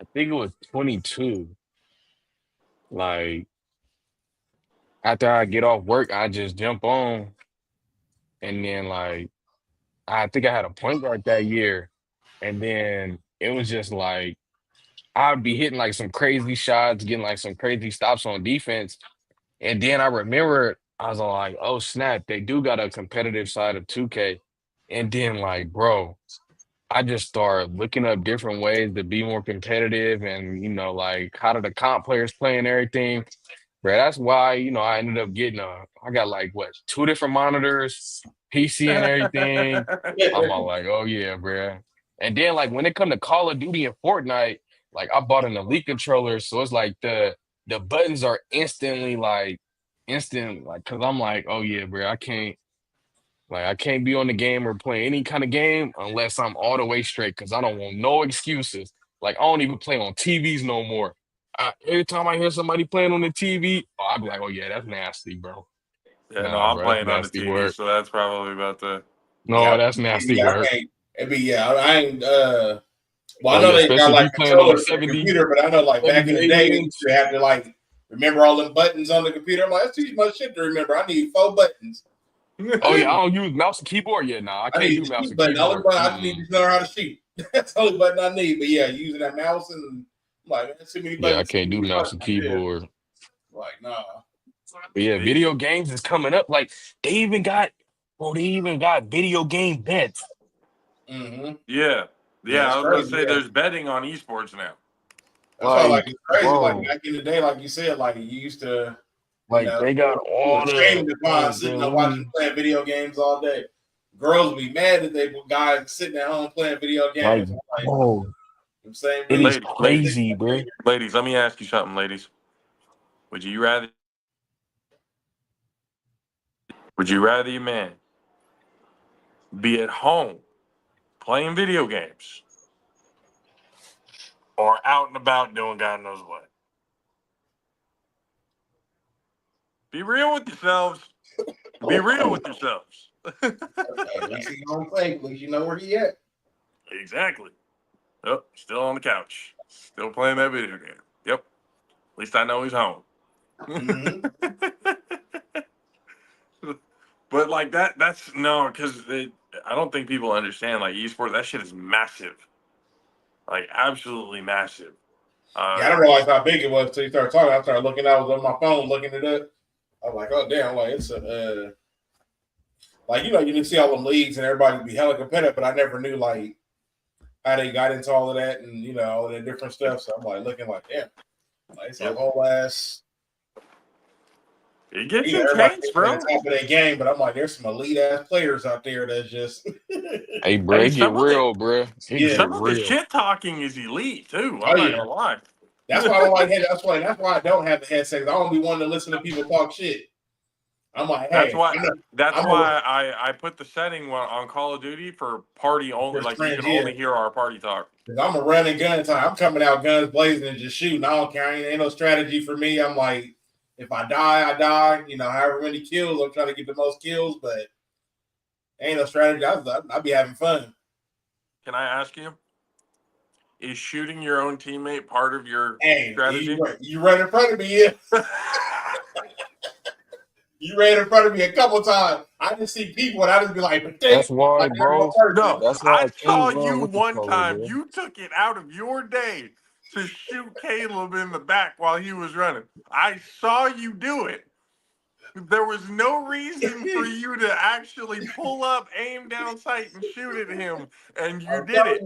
I think it was 22. Like after I get off work, I just jump on, and then like I think I had a point guard that year, and then it was just like I'd be hitting like some crazy shots, getting like some crazy stops on defense. And then I remember I was like, oh snap, they do got a competitive side of 2K. And then like, bro, I just started looking up different ways to be more competitive, and like how do the comp players play and everything. Bro, that's why, I ended up getting I got like what, two different monitors, PC and everything. I'm all like, oh yeah, bro. And then like when it come to Call of Duty and Fortnite, like I bought an Elite controller, so it's like the buttons are instantly like instant, like because I'm like, oh yeah, bro, I can't be on the game or play any kind of game unless I'm all the way straight, because I don't want no excuses. Like I don't even play on TVs no more. Every time I hear somebody playing on the TV, I'll be like, oh yeah, that's nasty, bro. Yeah, no, Nah, I'm bro, that's playing on the nasty TV, work. so that's probably about the. No, that's nasty work. I ain't well, I Oh know yeah, they got especially if you like playing on a controllers for the 70, computer, but I know like back 70 in to the 80 day you inch. used to have to like remember all them buttons on the computer. I'm like, that's too much shit to remember. I need 4 buttons. Oh yeah, I don't use mouse and keyboard yet. Nah, I I can't need do the mouse shoot and button. The only keyboard. button I just need to know how to shoot. That's the only button I need. But yeah, using that mouse and I'm like, man, that's too many Yeah, I buttons. can't do mouse and Yeah. keyboard. Like, nah. But yeah, video games is coming up. Like they even got video game bets. Mm-hmm. Yeah, That's I was gonna crazy. say Yeah. there's betting on esports now. That's why, like, Like, it's crazy. Like bro, back in the day, like you said, like you used to, like they got you were all ashamed to find oh sitting man, and let watching me playing video games all day. Girls would be mad that they guys sitting at home playing video like, games. Like, bro, I'm saying, it is Ladies, crazy, bro. ladies, let me ask you something, ladies. Would you rather your man be at home playing video games or out and about doing God knows what? Be real with yourselves. Be real with yourselves. at least he's on play. At least you know where he at. Exactly. Yep, still on the couch. Still playing that video game. Yep. At least I know he's home. Mm-hmm. But like that's no, because I don't think people understand like esports. That shit is massive, like absolutely massive. Yeah, I didn't realize how big it was until you started talking. I started looking. I was on my phone looking it up. I was like, oh damn! Like it's a like you can see all them leagues and everybody be hella competitive, but I never knew like how they got into all of that and all of that different stuff. So I'm like looking like, damn, like it's a whole ass. It gets Everybody intense, at bro. the top of their game, but I'm like, there's some elite ass players out there that's just Hey, bro, Hey, it get some of the real, bro. It get some of the real. shit talking is elite too. oh I'm not yeah. gonna lie. That's why I don't like head. That's why I don't have the headset. I don't be wanting to listen to people talk shit. I'm like, That's hey, why. That's I'm why I put the setting on Call of Duty for party only. for Like you friends, can yeah. only hear our party talk. I'm a running gun time. I'm coming out guns blazing and just shooting. I don't care. Ain't no strategy for me. I'm like, if I die, I die. However many kills, I'm trying to get the most kills, but ain't no strategy. I'll be having fun. Can I ask you? Is shooting your own teammate part of your Hey, strategy? you run in front of me, yeah. You ran in front of me a couple times. I just see people and I just be like, That's why, bro. No, That's why I I saw can't run you with the one color, time. bro. You took it out of your day to shoot Caleb in the back while he was running. I saw you do it. There was no reason for you to actually pull up, aim down sight, and shoot at him, and you did it.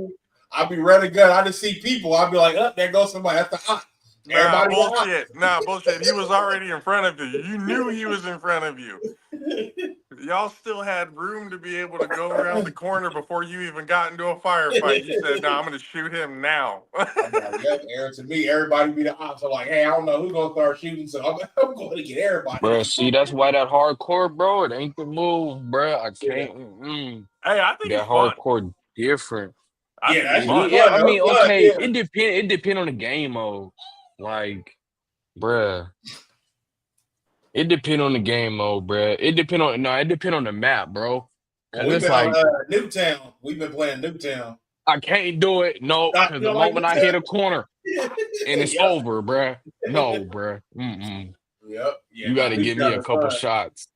I'll be running gun. I just see people. I'll be like, oh, there goes somebody. That's the hot. Nah, Everybody got bullshit. Nah, bullshit. He was already in front of you. You knew he was in front of you. Y'all still had room to be able to go around the corner before you even got into a firefight. You said, "No, I'm going to shoot him now." I'm like, yep, Aaron, to me, everybody be the ops. I'm like, hey, I don't know who's gonna start shooting, so I'm going to get everybody. Bro, see, that's why that hardcore, bro, it ain't the move, bro. I can't. Hey, I think it's That fun. hardcore different. I Yeah, think that it's shit was fun. Yeah, fun. I That mean, was fun, okay, yeah. it depend on the game mode. Like, bruh, it depend on the game mode, bruh. It depend on the map, bro. Cause We've it's been on like Newtown. We've been playing Newtown. I can't do it. No, Not, because you the know, like moment I hit a Newtown. corner and it's Yep. over, bruh. No, bruh. Mm-mm. Yep. Yeah, You got nah, to give me Newtown a is couple fun. shots.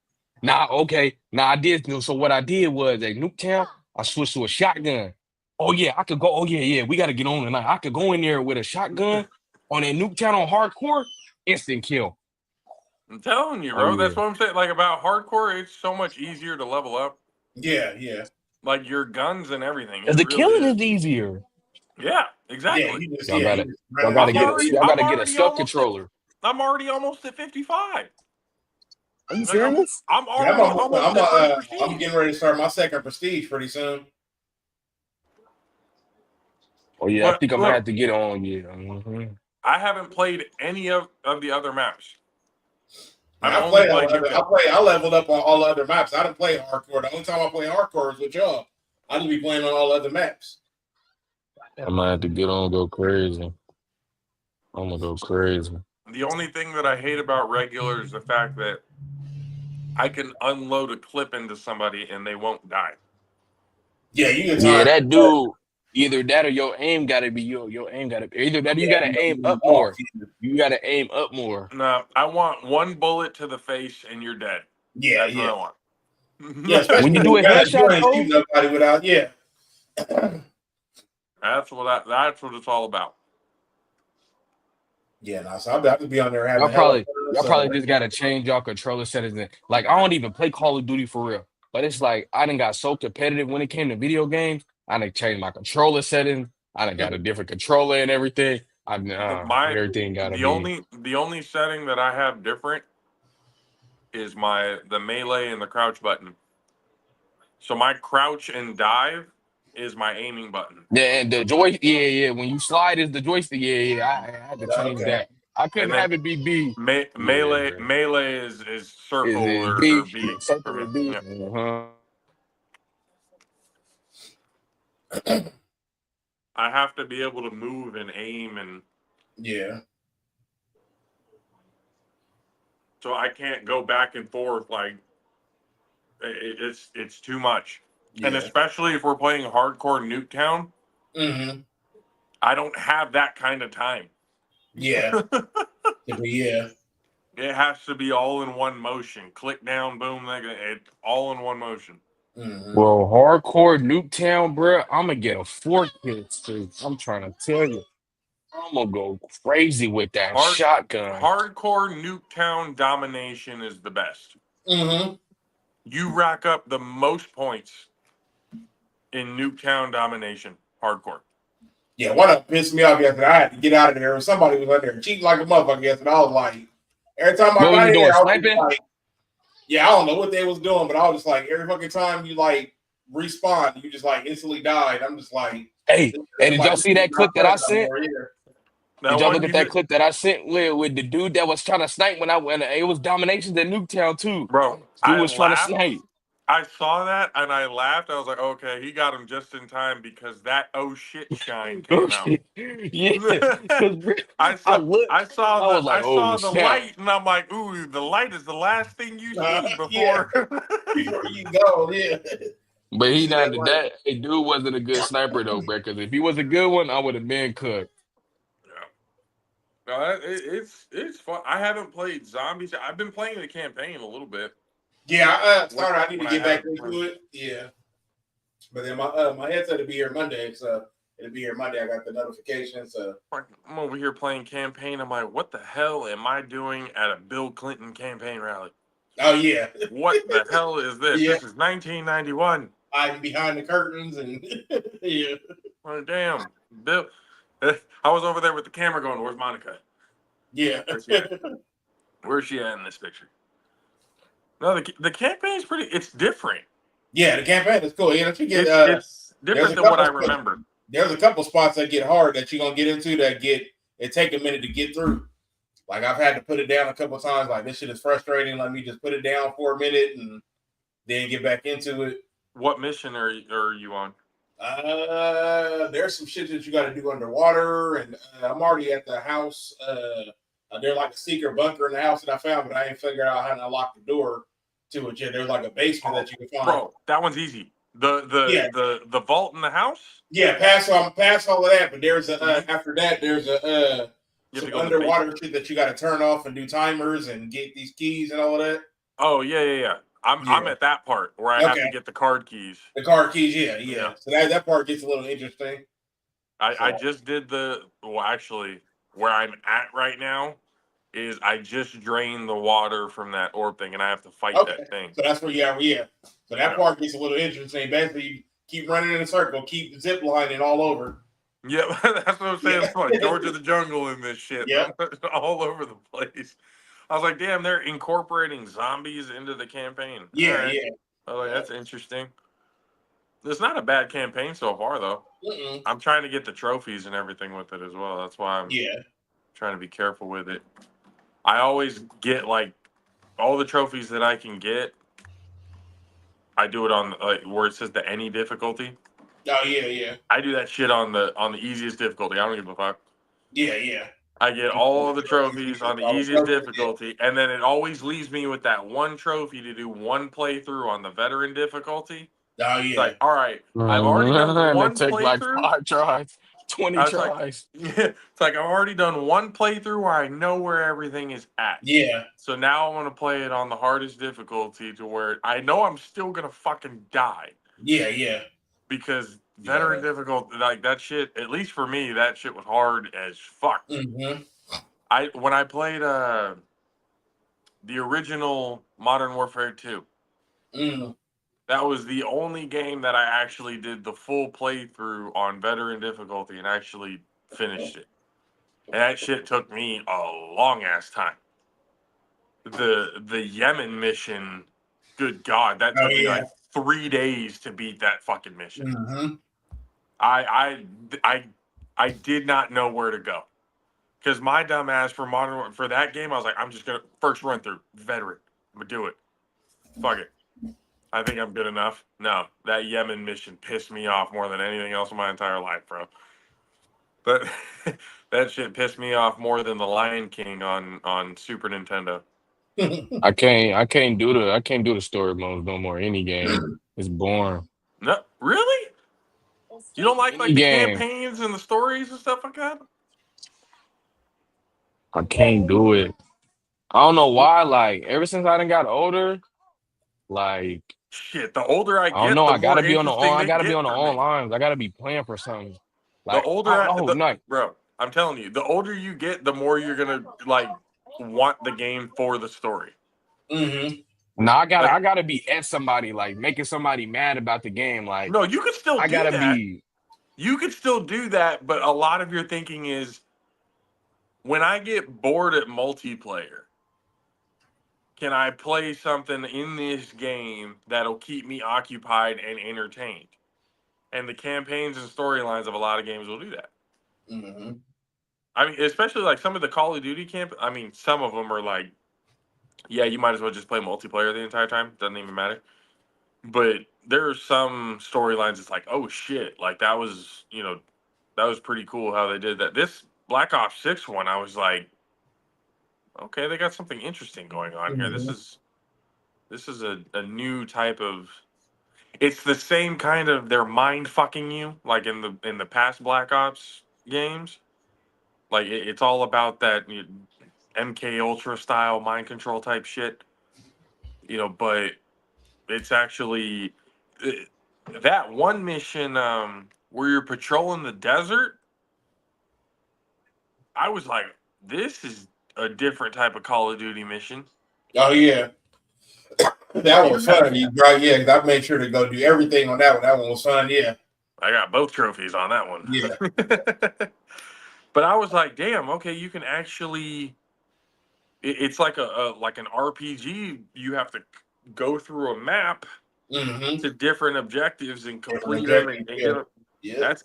Nah, okay. Nah, I did. So what I did was at Nuketown, I switched to a shotgun. Oh yeah, I could go. Oh yeah. We got to get on tonight. I could go in there with a shotgun on that Nuketown on hardcore, instant kill. I'm telling you, Oh bro. That's yeah. what I'm saying. Like about hardcore, it's so much easier to level up. Yeah, yeah. Like your guns and everything. Cause It the really killing is. is easier. Yeah, Yeah, exactly. you just Y'all got to y'all running got to out I'm get there. already y'all got I'm to get a already stealth almost at controller. I'm already almost at 55. Are you Like serious? I'm Yeah, already almost at 30 prestige. I'm getting ready to start my second prestige pretty soon. Oh yeah, I But think I'm gonna look, have to get on. Yeah. Mhm. I haven't played any of the other maps. I've Yeah, only played Newtown. I leveled up on all the other maps. I didn't play hardcore. The only time I play hardcore is with y'all. I need to be playing on all the other maps. I might have to get on, go crazy. I'm gonna go crazy. The only thing that I hate about regular is the fact that I can unload a clip into somebody and they won't die. Yeah, you can Yeah, time. that dude. Either that or your aim gotta be your aim gotta be either that or you Yeah, gotta aim up off. more. You gotta aim up more. No, I want one bullet to the face and you're dead. Yeah, That's what I want. yeah. When Especially you with do a guns, you headshot ain't though, shoot nobody without. Yeah. That's what it's all about. Yeah, no, so I'll just be on there having y'all a hell of probably fun. y'all So probably just gotta change y'all controller settings. Like I don't even play Call of Duty for real. But it's like I done got so competitive when it came to video games. I done changed my controller settings. I done got a different controller and everything. Everything gotta be. The only setting that I have different is the melee and the crouch button. So my crouch and dive is my aiming button. Yeah, and the joy, yeah. When you slide is the joystick, yeah. I had to change okay. that. I couldn't And then have it be B. Yeah, melee bro. melee is circle Is or B. B for Something me. to B. Yeah. I have to be able to move and aim, and Yeah. so I can't go back and forth like it's too much. And Yeah. especially if we're playing hardcore Nuketown, Mm-hmm. I don't have that kind of time. Yeah. Yeah. It has to be all in one motion. Click down, boom, it's all in one motion. Mm-hmm. Well, hardcore Nuketown, bro. I'm gonna get a fork hit, too. I'm trying to tell you. I'm gonna go crazy with that shotgun. Hardcore Nuketown domination is the best. Mm-hmm. You rack up the most points in Nuketown domination. Hardcore. Yeah, what pissed me off yesterday, I had to get out of there. Somebody was out there cheating like a motherfucker yesterday. I was like, every time I What was got you in doing? there, I was just Sniping? like, yeah, I don't know what they was doing, but I was just like, every fucking time you like respawn, you just like instantly died. I'm just like, Hey, did y'all like, see that clip that I sent? That Did y'all one look at you that did, clip that I sent with the dude that was trying to snipe when I went? It was dominations at Nuketown too. bro. Dude I was trying to laughed. snipe. I saw that and I laughed. I was like, okay, he got him just in time because that oh shit shine Oh came out. shit! Yeah, because I looked. I was like, I "Oh saw the snap!" light and I'm like, ooh, the light is the last thing you see yeah, before. before you go, yeah. But You he see not that light. that. Hey, dude wasn't a good sniper though, bro. Because if he was a good one, I would have been cooked. Yeah. No, it's fun. I haven't played zombies. I've been playing the campaign a little bit. Yeah, I started. I need When to I get back have into it. Yeah, but then my headset will be here Monday, so it'll be here Monday. I got the notification, so I'm over here playing campaign. I'm like, what the hell am I doing at a Bill Clinton campaign rally? oh yeah, What the hell is this? yeah. This is 1991. I'm behind the curtains, and yeah, Oh, damn. Bill. I was over there with the camera going, where's Monica? Yeah. Where's she at in this picture? No, the campaign's pretty. It's different. Yeah, the campaign is cool. You know, It's different than what I remember. There's a couple spots that get hard that you're gonna get into that it take a minute to get through. Like I've had to put it down a couple times. Like this shit is frustrating. Let me just put it down for a minute and then get back into it. What mission are you on? There's some shit that you got to do underwater, and I'm already at the house. There's like a secret bunker in the house that I found, but I ain't figured out how to unlock the door to it yet. There's like a basement that you can find. Bro, that one's easy. The vault in the house. Yeah, pass all of that, but there's after that there's some underwater shit that you got to turn off and do timers and get these keys and all of that. Oh yeah. I'm at that part where I have to get the card keys. The card keys, yeah. So that part gets a little interesting. I just did actually where I'm at right now is I just drained the water from that orb thing and I have to fight that thing. So that's where So that part gets a little interesting. Basically, you keep running in a circle, keep zip lining all over. Yeah, that's what I'm saying. It's like George of the Jungle in this shit. Yeah. All over the place. I was like, damn, they're incorporating zombies into the campaign. Yeah, right. Yeah. I was like, that's interesting. It's not a bad campaign so far, though. Mm-mm. I'm trying to get the trophies and everything with it as well. That's why I'm trying to be careful with it. I always get, like, all the trophies that I can get. I do it on, like, where it says the any difficulty. Oh, yeah. I do that shit on the easiest difficulty. I don't give a fuck. Yeah. I get all the trophies on the easiest difficulty, and then it always leaves me with that one trophy to do one playthrough on the veteran difficulty. Oh, yeah. It's like, all right, I've already done one playthrough. Like 5 tries, 20 tries. Like, it's like I've already done one playthrough where I know where everything is at. Yeah. So now I want to play it on the hardest difficulty to where I know I'm still going to fucking die. Yeah. Because veteran difficulty, like that shit, at least for me, that shit was hard as fuck. Mm-hmm. When I played the original Modern Warfare 2, that was the only game that I actually did the full playthrough on veteran difficulty and actually finished it. And that shit took me a long ass time. The Yemen mission, good God, that took me like 3 days to beat that fucking mission. Mm-hmm. I did not know where to go. Because my dumb ass for that game, I was like, I'm just going to first run through veteran. I'm going to do it. Fuck it. I think I'm good enough. No, that Yemen mission pissed me off more than anything else in my entire life, bro. But that shit pissed me off more than the Lion King on Super Nintendo. I can't do the story modes no more. Any game, it's boring. No, really? You don't like the campaigns and the stories and stuff like that? I can't do it. I don't know why. Like ever since I done got older, like shit. The older I get, I don't know. I gotta be on the online. I gotta be playing for something. Like the older, bro, I'm telling you, the older you get, the more you're gonna like want the game for the story. Mm-hmm. No, I gotta be at somebody, like making somebody mad about the game. Like no, you could still. You could still do that, but a lot of your thinking is, when I get bored at multiplayer, can I play something in this game that'll keep me occupied and entertained? And the campaigns and storylines of a lot of games will do that. Mm-hmm. I mean, especially like some of the Call of Duty some of them are like, yeah, you might as well just play multiplayer the entire time. Doesn't even matter. But there are some storylines it's like, oh shit, like that was pretty cool how they did that. This Black Ops 6 one, I was like, okay, they got something interesting going on here. This is a new type of. It's the same kind of they're mind fucking you like in the past Black Ops games. Like it's all about that MK Ultra style mind control type shit. But it's actually that one mission where you're patrolling the desert. I was like, this is a different type of Call of Duty mission. Oh, yeah. That one was fun. Because I made sure to go do everything on that one. That one was fun, yeah. I got both trophies on that one. Yeah. But I was like, damn, okay, you can actually it's like like an RPG. You have to go through a map Mm-hmm. to different objectives and Different complete them objectives, and yeah. get Yeah. that's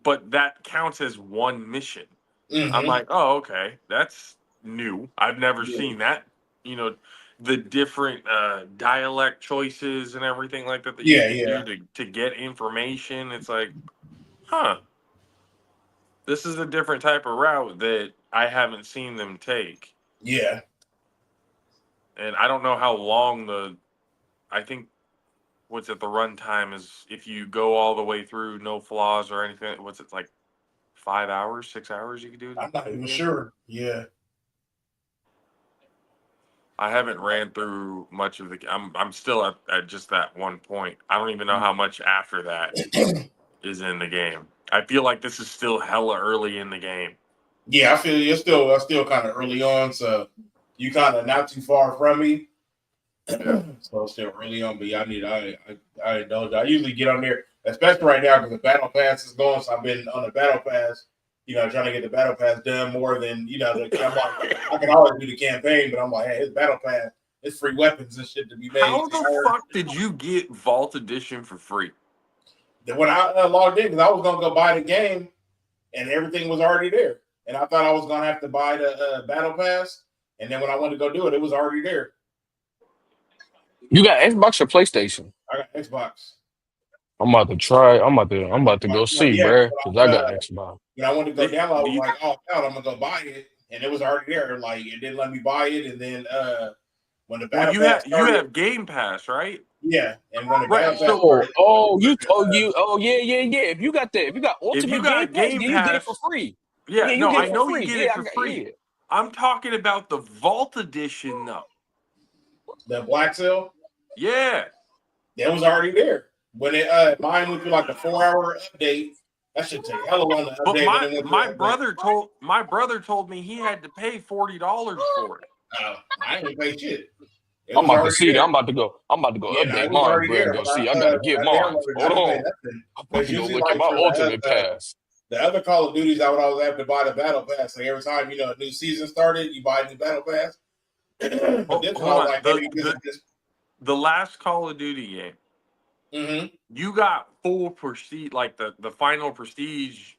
but that counts as one mission. Mm-hmm. I'm like, oh, okay, that's new. I've never seen that. You know, the different dialect choices and everything like that you Yeah, can yeah. do to get information. It's like, huh, this is a different type of route that I haven't seen them take. Yeah. And I don't know how long I think what's it, the runtime is if you go all the way through, no flaws or anything. What's it like 5 hours, 6 hours you can do it? I'm not even sure. Yeah. I haven't ran through much of the. I'm still at just that one point. I don't even know how much after that is in the game. I feel like this is still hella early in the game. Yeah, I feel you're still kind of early on, so you kind of not too far from me. So still early on, but yeah, I indulge. I usually get on there, especially right now because the battle pass is going. So I've been on the battle pass, trying to get the battle pass done more than I'm like, I can always do the campaign, but I'm like, hey, it's battle pass, it's free weapons and shit to be made. How the fuck did you get Vault Edition for free? When I logged in, because I was gonna go buy the game, and everything was already there, and I thought I was gonna have to buy the battle pass, and then when I went to go do it, it was already there. You got Xbox or PlayStation? I got Xbox. I'm about to try. I'm about to go see, Yeah, bruh, because I got Xbox. When I went to go download, I was like, oh, God, I'm gonna go buy it, and it was already there. Like, it didn't let me buy it, and then when the battle pass started, you have Game Pass, right? Yeah, and when the Right, battle pass started, yeah. If you got Ultimate Game Pass, then you get it for free. Yeah, you no, get I it know for free. you get it for free. Yeah. I'm talking about the Vault Edition, though. The Black Seal, Yeah, that was already there. When it mine went through like the 4-hour update, that should take hella long to update. But my brother told me he had to pay $40 for it. I ain't pay shit. I'm about to see that. I'm about to go update mine, bro, and go see. I gotta get mine. Hold on. I'm about to go look at my Ultimate Pass. The other Call of Duties, I would always have to buy the Battle Pass. So every time a new season started, you buy a new Battle Pass. But this one, I was like, maybe the last Call of Duty game. Mm-hmm. You got full prestige, like the final prestige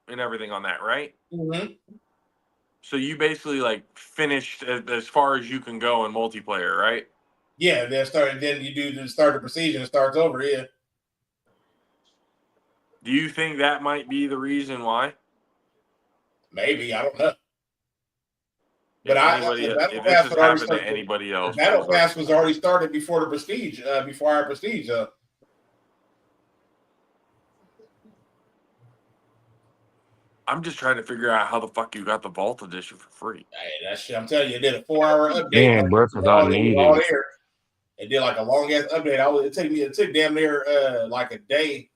and everything on that, right? Mm-hmm. So you basically like finished as far as you can go in multiplayer, right? Yeah, then you do start the prestige and it starts over. Yeah. Do you think that might be the reason why? Maybe, I don't know. But if this has happened to anybody else, the Battle Pass was already started before the prestige, before our prestige. I'm just trying to figure out how the fuck you got the Vault Edition for free. Hey, that shit, I'm telling you, it did a 4-hour update. Damn, bro, because I need it. It did like a long ass update. It took damn near like a day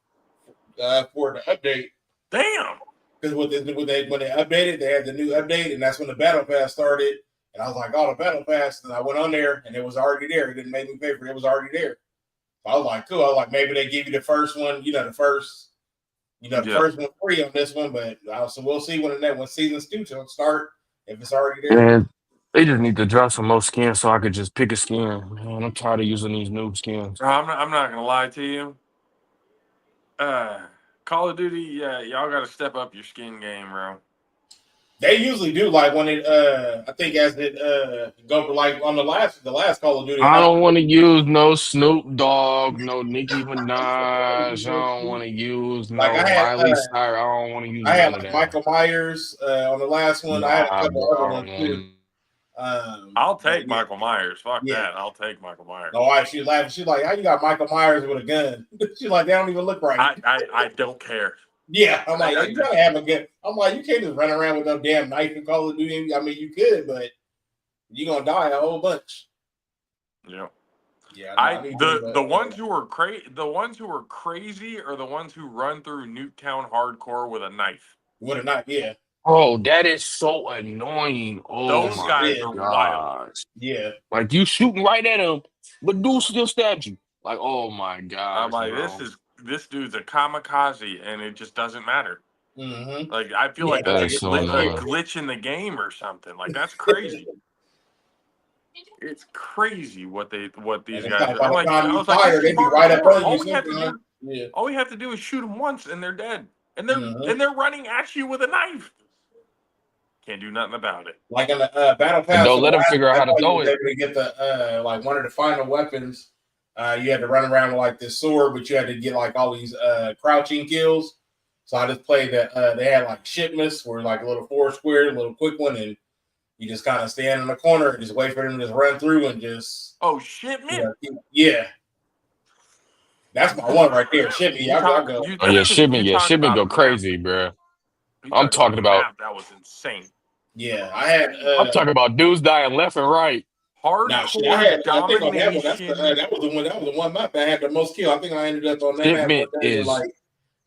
for the update. Damn. Because when they updated, they had the new update, and that's when the Battle Pass started. And I was like, oh, the Battle Pass. And I went on there, and it was already there. It didn't make me pay for it. It was already there. So I was like, cool. I was like, maybe they give you the first one, the first one free on this one. But so we'll see when seasons 2 start, if it's already there. Man, they just need to drop some more skins so I could just pick a skin. Man, I'm tired of using these new skins. I'm not gonna lie to you. Call of Duty, y'all got to step up your skin game, bro. They usually do, like when it. I think as it go for like on the last Call of Duty. I don't want to use no Snoop Dogg, no Nicki Minaj. I don't want to use no Miley Cyrus. I don't want to use. I had like Michael Myers on the last one. I had a couple other ones too. I'll take Michael Myers. Fuck that. I'll take Michael Myers. No, she's laughing. She's like, how you got Michael Myers with a gun? She's like, they don't even look right. I don't care. Yeah, I'm like, you gotta have a gun. I'm like, you can't just run around with no damn knife and Call of Duty. I mean, you could, but you're gonna die a whole bunch. Yeah. Yeah. The ones who are crazy are the ones who run through Nuketown hardcore with a knife. With a knife, yeah. Oh, that is so annoying. Oh, those guys are wild. Yeah. Like you shooting right at him, but dude still stabbed you. Like, oh my god. I'm like, this dude's a kamikaze, and it just doesn't matter. Mm-hmm. Like, I feel like that's a glitch in the game or something. Like, that's crazy. It's crazy what these And it's guys like are. by I'm the like, time I you was like, fire, this is they be Martin right up Moore. on you sometimes. Yeah. All we have to do is shoot them once, and they're dead. And Mhm. they're running at you with a knife. Can't do nothing about it. Like in the Battle And Pass don't for the let them last figure one, out how that's to how you throw was it. able to get the like one of the final weapons. You had to run around with like this sword, but you had to get like all these crouching kills. So I just played that. They had like shipments, where like a little 4 square, a little quick one, and you just kind of stand in the corner and just wait for them to just run through and just Shipment. Yeah. That's my one right there. Shit me. I go. Oh yeah, You talk shipment about go a map. crazy, bro. You I'm talk talking about a about. map that was insane. Yeah, I had. I'm talking about dudes dying left and right. Now, shit, I Hardcore had. I think on that one, domination. that was the one. That was the one map that had the most kill. I think I ended up on that map Shipment one day with is, like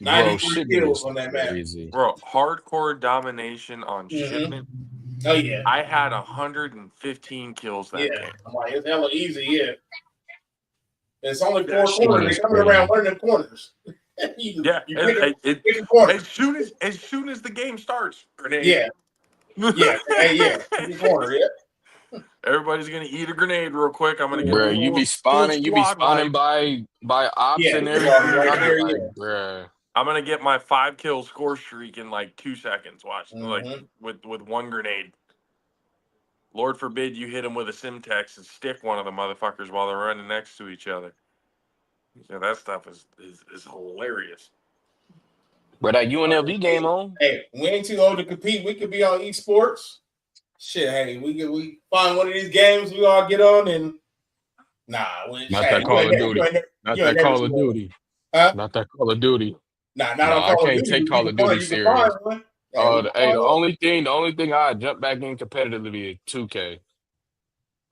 bro. 93 Shipment kills is on that map. crazy. Bro, hardcore domination on Mm-hmm. shipment. Oh yeah, I had 115 kills that game. I'm like, it's hella easy. Yeah, it's only 4 Shipment corners. is They're coming crazy. around one of them corners. you pick a corner. As soon as the game starts, grenade. Yeah, pick a corner. Yeah. Everybody's gonna eat a grenade real quick. I'm gonna get Bro, the you be full spawning squad wipe. by ops Yeah, and it's already everything. right I'm there. like, Yeah. bro. I'm gonna get my 5-kill score streak in like 2 seconds. Watch, like Mm-hmm. with one grenade. Lord forbid you hit them with a Simtex and stick one of the motherfuckers while they're running next to each other. Yeah, that stuff is hilarious. But that UNLV game on. Hey, we ain't too old to compete. We could be on esports. Shit, hey, we find one of these games we all get on and Not that Call of Duty. Not that Call of Duty. Huh? Not that Call of Duty. Not No, on I Call of can't Duty. take Call of Duty You can find serious. one. The only thing I jump back in competitively is 2K.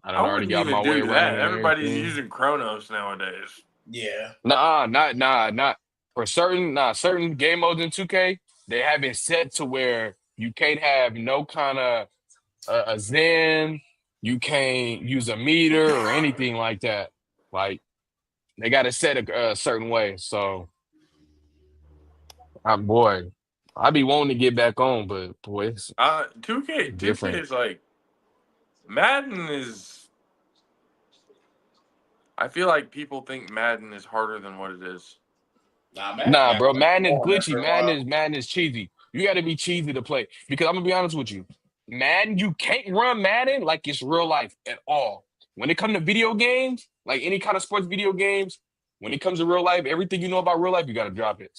I I already wouldn't got my even way do running that. and Everybody's everything. using Chronos nowadays. Yeah. Not for certain game modes in 2K. They have it set to where you can't have no kind of a Zen. You can't use a meter or anything like that. Like they got it set a certain way. So, boy, I be wanting to get back on, but boy, it's 2K different. is like Madden is. I feel like people think Madden is harder than what it is. Nah, bro, Madden is glitchy. After a while. Madden is cheesy. You got to be cheesy to play because I'm gonna be honest with you. Madden, you can't run Madden like it's real life at all. When it comes to video games, like any kind of sports video games, when it comes to real life, everything you know about real life, you got to drop it.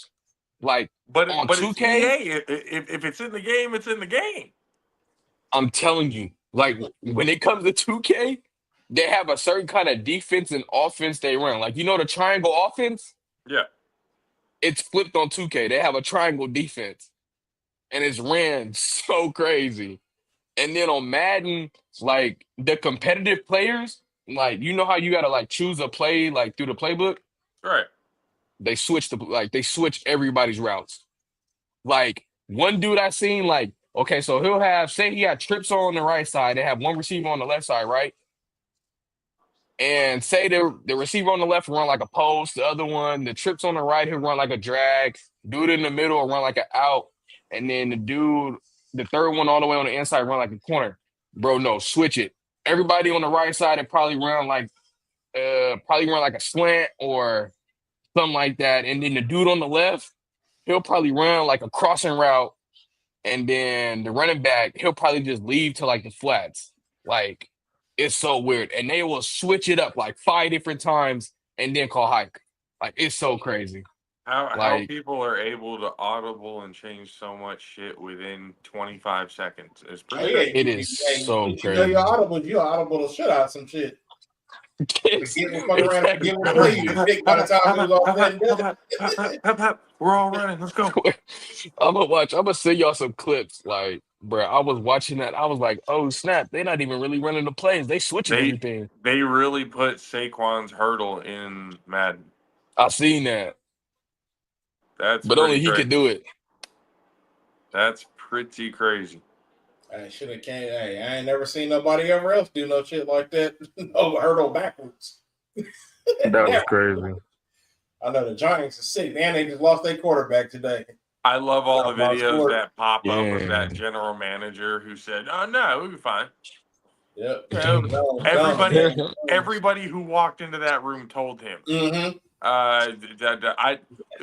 Like But on it's 2K, EA. If it's in the game, it's in the game. I'm telling you, like when it comes to 2K, they have a certain kind of defense and offense they run. Like you know the triangle offense, Yeah. it's flipped on 2K. They have a triangle defense. And it's ran so crazy. And then on Madden, like the competitive players, like you know how you gotta like choose a play like through the playbook. Right. They switch everybody's routes. Like one dude I seen, like okay, so he'll have say he had trips on the right side, they have one receiver on the left side, right? And say the receiver on the left will run like a post, the other one, the trips on the right, he'll run like a drag, dude in the middle will run like an out, and then the third one all the way on the inside run like a corner. Bro, no, switch it. Everybody on the right side would probably run like a slant or something like that. And then the dude on the left, he'll probably run like a crossing route. And then the running back, he'll probably just leave to like the flats. Like it's so weird. And they will switch it up like 5 different times and then call hike. Like it's so crazy. How people are able to audible and change so much shit within 25 seconds is pretty crazy. It is so You know crazy. you're audible to shit out some shit. Exactly. By the time it was all said and done. We're all running. Let's go. I'm gonna send y'all some clips. Like, bro, I was watching that. I was like, oh snap, they're not even really running the plays. They switching everything. They really put Saquon's hurdle in Madden. I seen that. But only he could do it. That's pretty crazy. I should have came. Hey, I ain't never seen nobody ever else do no shit like that. No hurdle backwards. That was crazy. I know the Giants are sick, man. They just lost their quarterback today. I love all the videos that pop up Yeah. of that general manager who said, "Oh no, we'll be fine." Yep. Everybody who walked into that room told him. Mm-hmm.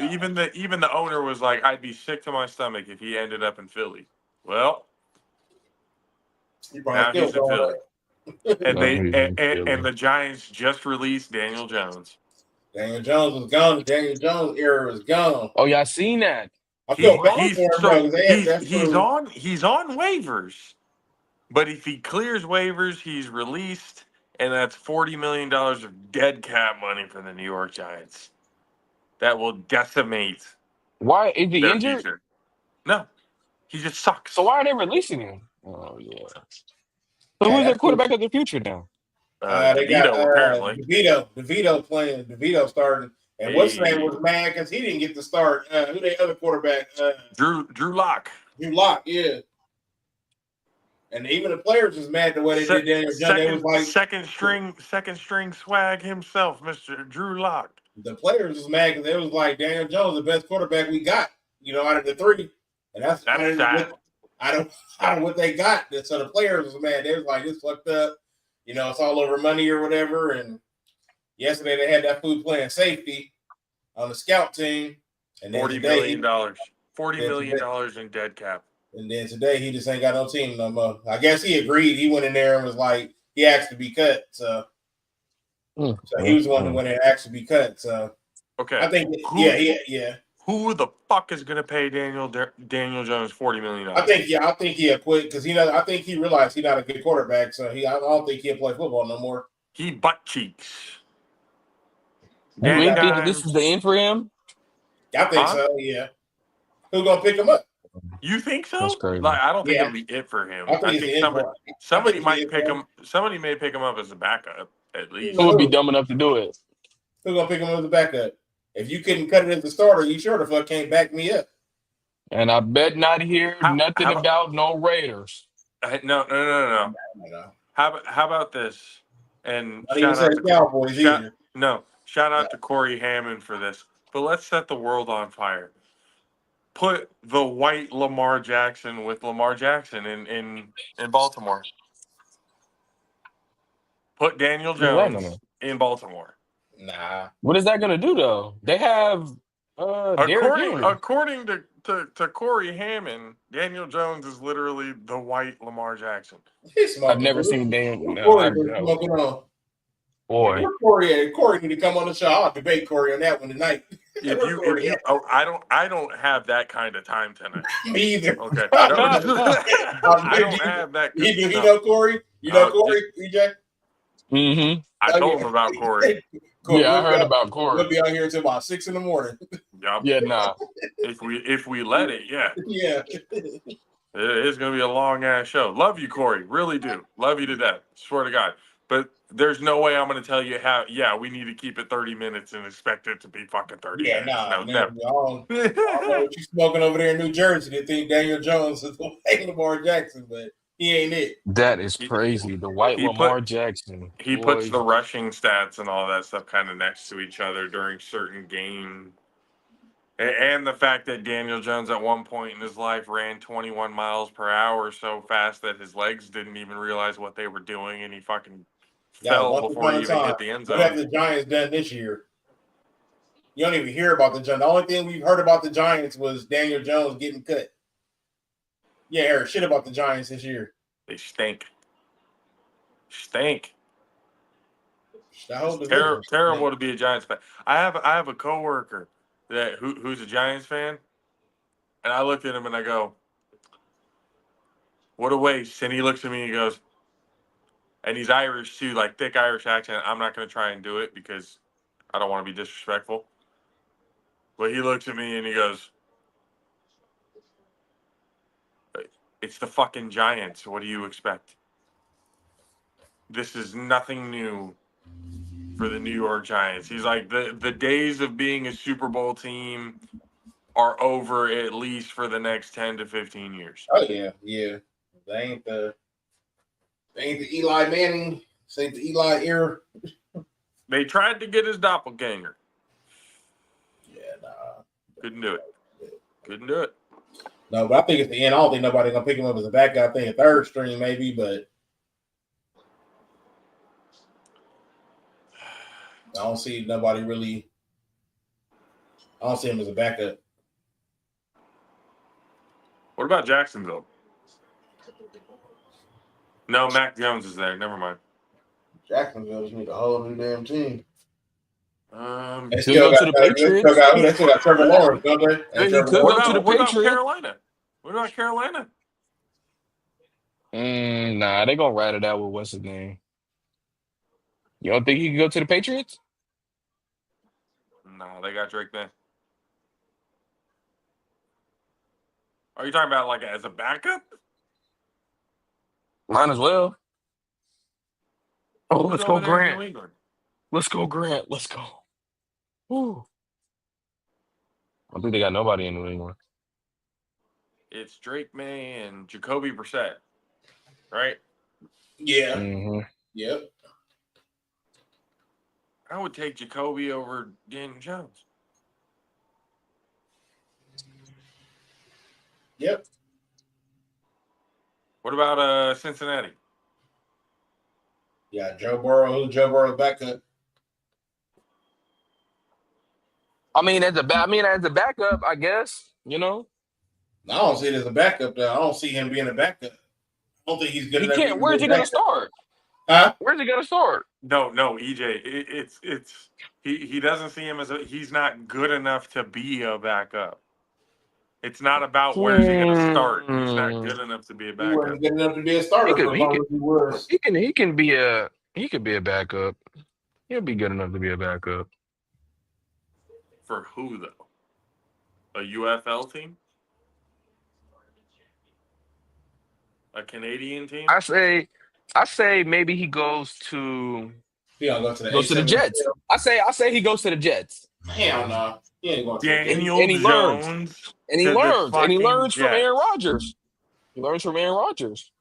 Even the owner was like, I'd be sick to my stomach if he ended up in Philly. Well, now he's in Philly. And the Giants just released Daniel Jones. Daniel Jones was gone. The Daniel Jones era was gone. Oh, y'all seen that? I feel bad for him, though. He's on waivers. But if he clears waivers, he's released, and that's $40 million of dead cap money for the New York Giants. That will decimate. Why is he injured? Future. No, he just sucks. So why are they releasing him? Oh yeah. So who's their quarterback of the future now? They got apparently. DeVito playing. DeVito starting, and what's his name was mad because he didn't get to start. Who the other quarterback? Drew Lock. Drew Lock, yeah. And even the players was mad the way they did Daniel Jones. They was like second string swag himself, Mr. Drew Lock. The players was mad because they was like Daniel Jones, the best quarterback we got, out of the three, and that's sad. I don't know what they got. So the players was mad. They was like, "This fucked up," it's all over money or whatever. And yesterday they had that fool playing safety on the scout team, and then $40 million in dead cap. And then today he just ain't got no team no more. I guess he agreed. He went in there and was like, he asked to be cut. So he was the one who went in and asked to be cut. So okay, I think yeah. Who the fuck is going to pay Daniel Jones $40 million? I think he'll quit because I think he realized he's not a good quarterback. So I don't think he'll play football no more. He butt cheeks. You ain't think this is the end for him? I think so. Yeah. Who's gonna pick him up? You think so? That's crazy. Like, I don't think it'll be it for him. I think somebody might pick him. Somebody may pick him up as a backup at least. Who would be dumb enough to do it? Who's gonna pick him up as a backup? If you couldn't cut it as the starter, you sure the fuck can't back me up. And I bet not hear nothing about no Raiders. No. How about this? And shout out to Cowboys either. Shout out to Corey Hammond for this. But let's set the world on fire. Put the white Lamar Jackson with Lamar Jackson in Baltimore. Put Daniel Jones in Baltimore. Nah. What is that going to do, though? They have according to Corey Hammond, Daniel Jones is literally the white Lamar Jackson. I've never seen Daniel. Boy, Corey need to come on the show. I'll debate Corey on that one tonight. I don't have that kind of time tonight. Me either. Okay. I don't have that. You know Corey? You know Corey, EJ? Mm-hmm. I told him about Corey. I heard about Corey. We'll be out here until about 6 a.m. Yeah, nah. If we let it, yeah. Yeah. It's gonna be a long ass show. Love you, Corey. Really do. Love you to death. Swear to God. But there's no way I'm going to tell you how. Yeah, we need to keep it 30 minutes and expect it to be fucking 30 minutes. No, never. I don't know what you smoking over there in New Jersey. They think Daniel Jones is Lamar Jackson, but he ain't it. That is crazy. The white Lamar Jackson. He puts the rushing stats and all that stuff kind of next to each other during certain games. And the fact that Daniel Jones at one point in his life ran 21 miles per hour so fast that his legs didn't even realize what they were doing, and he fucking fell before he even hit the end zone. What have the Giants done this year? You don't even hear about the Giants. The only thing we've heard about the Giants was Daniel Jones getting cut. Yeah, heard shit about the Giants this year. They stink. Terrible to be a Giants fan. I have a coworker who's a Giants fan, and I looked at him and I go, "What a waste!" And he looks at me and he goes, and he's Irish too, like thick Irish accent. I'm not going to try and do it because I don't want to be disrespectful. But he looks at me and he goes, "It's the fucking Giants. What do you expect? This is nothing new for the New York Giants." He's like, the days of being a Super Bowl team are over at least for the next 10 to 15 years. Oh, yeah. They ain't the Eli Manning. This ain't the Eli era. They tried to get his doppelganger. Yeah, nah. Couldn't do it. No, but I think it's the end. I don't think nobody's going to pick him up as a backup. I think a third string maybe, but I don't see nobody really. I don't see him as a backup. What about Jacksonville? No, Mac Jones is there. Never mind. Jacksonville just need a whole new damn team. They He'll go to the they Patriots. still got Trevor Lawrence, don't they? And Hey, he Trevor could Lawrence. go to the What about Patriots. Carolina? What about Carolina? Nah, they gonna ride it out with what's his name. You don't think he could go to the Patriots? No, they got Drake May. Are you talking about like as a backup? Might as well. Oh, Who's let's go, over there in Grant. New England? Let's go, Grant. Let's go. Woo. I don't think they got nobody in New England. It's Drake May and Jacoby Brissett, right? Yeah. Mm-hmm. Yep. I would take Jacoby over Daniel Jones. Yep. What about Cincinnati? Yeah, Joe Burrow. Who's Joe Burrow's backup? I mean, as a backup, I guess. You know, I don't see it as a backup, though. I don't see him being a backup. I don't think he's good he enough to can't. even be Where's a he gonna backup. start? Huh? Where's he gonna start? No, EJ. It's he doesn't see him as he's not good enough to be a backup. It's not about where's he going to start. He's not good enough to be a He wasn't backup. good enough to be a He starter could. for as He long could. as he was. He could be a backup. He'll be good enough to be a backup. For who though? A UFL team? A Canadian team? I say maybe he goes to He gonna go to the the A7. Jets. I say he goes to the Jets. Hell no. He ain't going to the Jets. Daniel And he learns. Jones And he to the learns. And he fucking learns from Aaron Jets. Rodgers. He learns from Aaron Rodgers.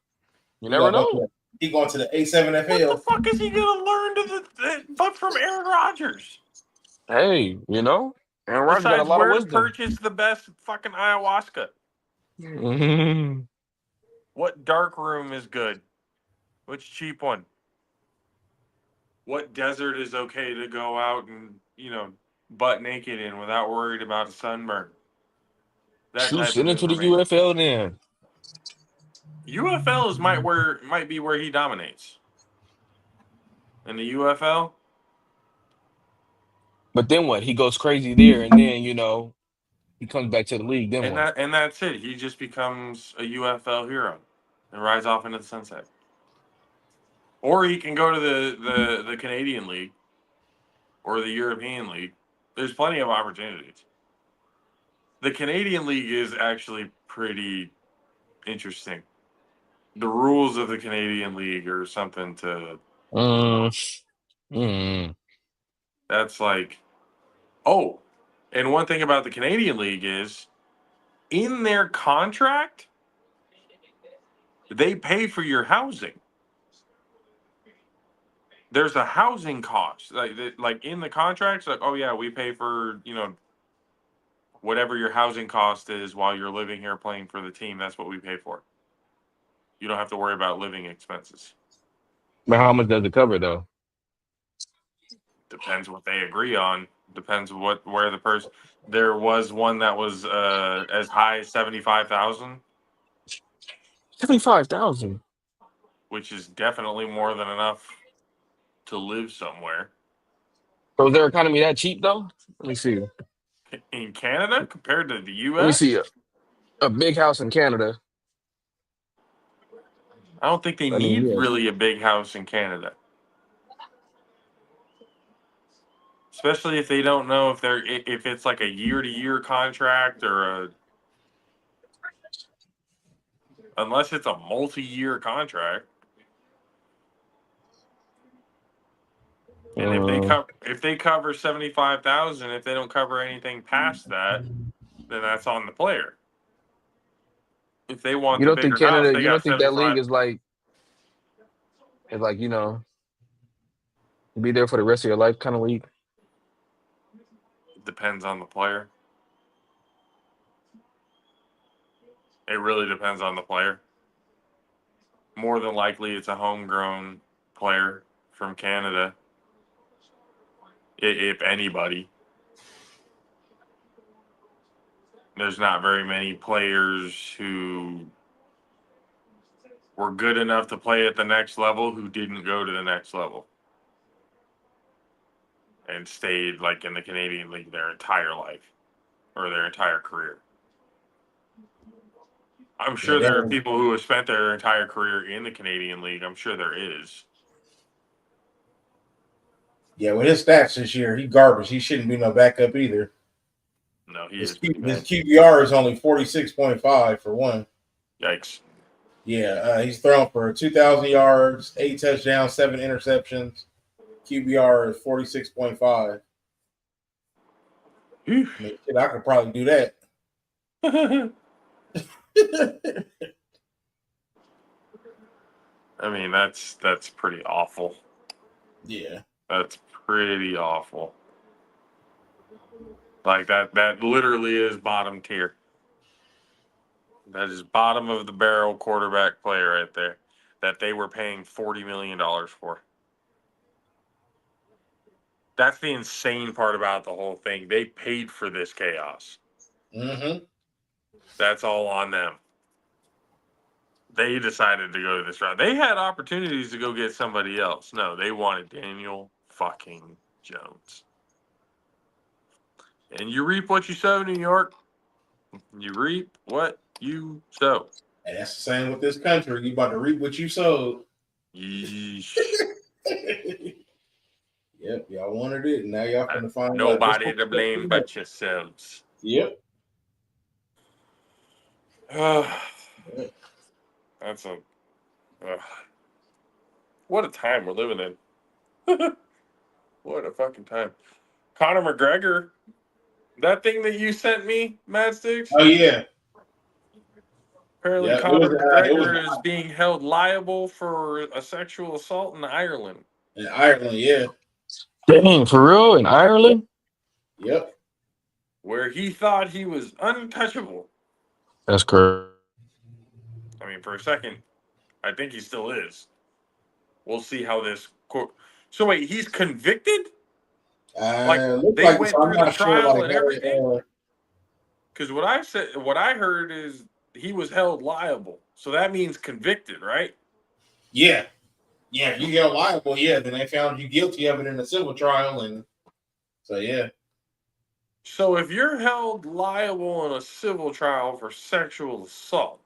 You He never gonna go to know. He going to the A7FL. What the fuck is he going to learn but from Aaron Rodgers? Hey, Aaron Rodgers got a Besides lot of where to wisdom. purchase the best fucking ayahuasca? Mhm. What dark room is good? Which cheap one? What desert is okay to go out and, butt naked in without worried about a sunburn? That Shoot, type send of it to the information. UFL then. UFL might be where he dominates. In the UFL, But then what? He goes crazy there, and then he comes back to the league. Then and what? that's it. He just becomes a UFL hero and rides off into the sunset. Or he can go to the Canadian League or the European League. There's plenty of opportunities. The Canadian League is actually pretty interesting. The rules of the Canadian League are something to. That's like, oh, and one thing about the Canadian League is, in their contract, they pay for your housing. There's a housing cost, like in the contracts, like, oh yeah, we pay for whatever your housing cost is while you're living here playing for the team. That's what we pay for. You don't have to worry about living expenses. But how much does it cover though? Depends what they agree on. Depends where the person. There was one that was as high as 75,000, 75,000. which is definitely more than enough to live somewhere. So is their economy that cheap though? Let me see. In Canada compared to the U.S. Let me see a big house in Canada. I don't think they I mean, need yeah. really a big house in Canada. Especially if they don't know if it's like a year-to-year contract or unless it's a multi-year contract. And if they cover 75,000, if they don't cover anything past that, then that's on the player. If they want You the don't think bigger house, Canada? they You got don't think that league 75. is like be there for the rest of your life kind of league? Depends on the player. It really depends on the player. More than likely, it's a homegrown player from Canada. if anybody. There's not very many players who were good enough to play at the next level who didn't go to the next level and stayed like in the Canadian League their entire life or their entire career. I'm sure there are people who have spent their entire career in the Canadian League. I'm sure there is. Yeah, with his stats this year, he garbage. He shouldn't be no backup either. No, His QBR is only 46.5 for one. Yikes. Yeah, he's thrown for 2,000 yards, 8 touchdowns, 7 interceptions. QBR is 46.5. I mean, shit, I could probably do that. I mean, that's pretty awful. Yeah. That's pretty awful. Like that literally is bottom tier. That is bottom of the barrel quarterback player right there that they were paying $40 million for. That's the insane part about the whole thing. They paid for this chaos. Mm-hmm. That's all on them. They decided to go this route. They had opportunities to go get somebody else. No, they wanted Daniel fucking Jones. And you reap what you sow, New York. You reap what you sow. And that's the same with this country. You about to reap what you sowed. Yeesh. Yep, y'all wanted it, and now y'all gonna find nobody to blame but yourselves. Yep. That's a what a time we're living in. What a fucking time. Conor McGregor, that thing that you sent me, Mad Sticks. Oh yeah. Apparently, Conor McGregor is being held liable for a sexual assault in Ireland. In Ireland, yeah. Dang, for real? In Ireland? Yep. Where he thought he was untouchable. That's correct. I mean, for a second, I think he still is. We'll see how this. So wait, he's convicted? Like they went through the trial and everything? Because what I heard is he was held liable. So that means convicted, right? Yeah. Yeah, if you get liable, yeah, then they found you guilty of it in a civil trial, and so yeah. So if you're held liable in a civil trial for sexual assault,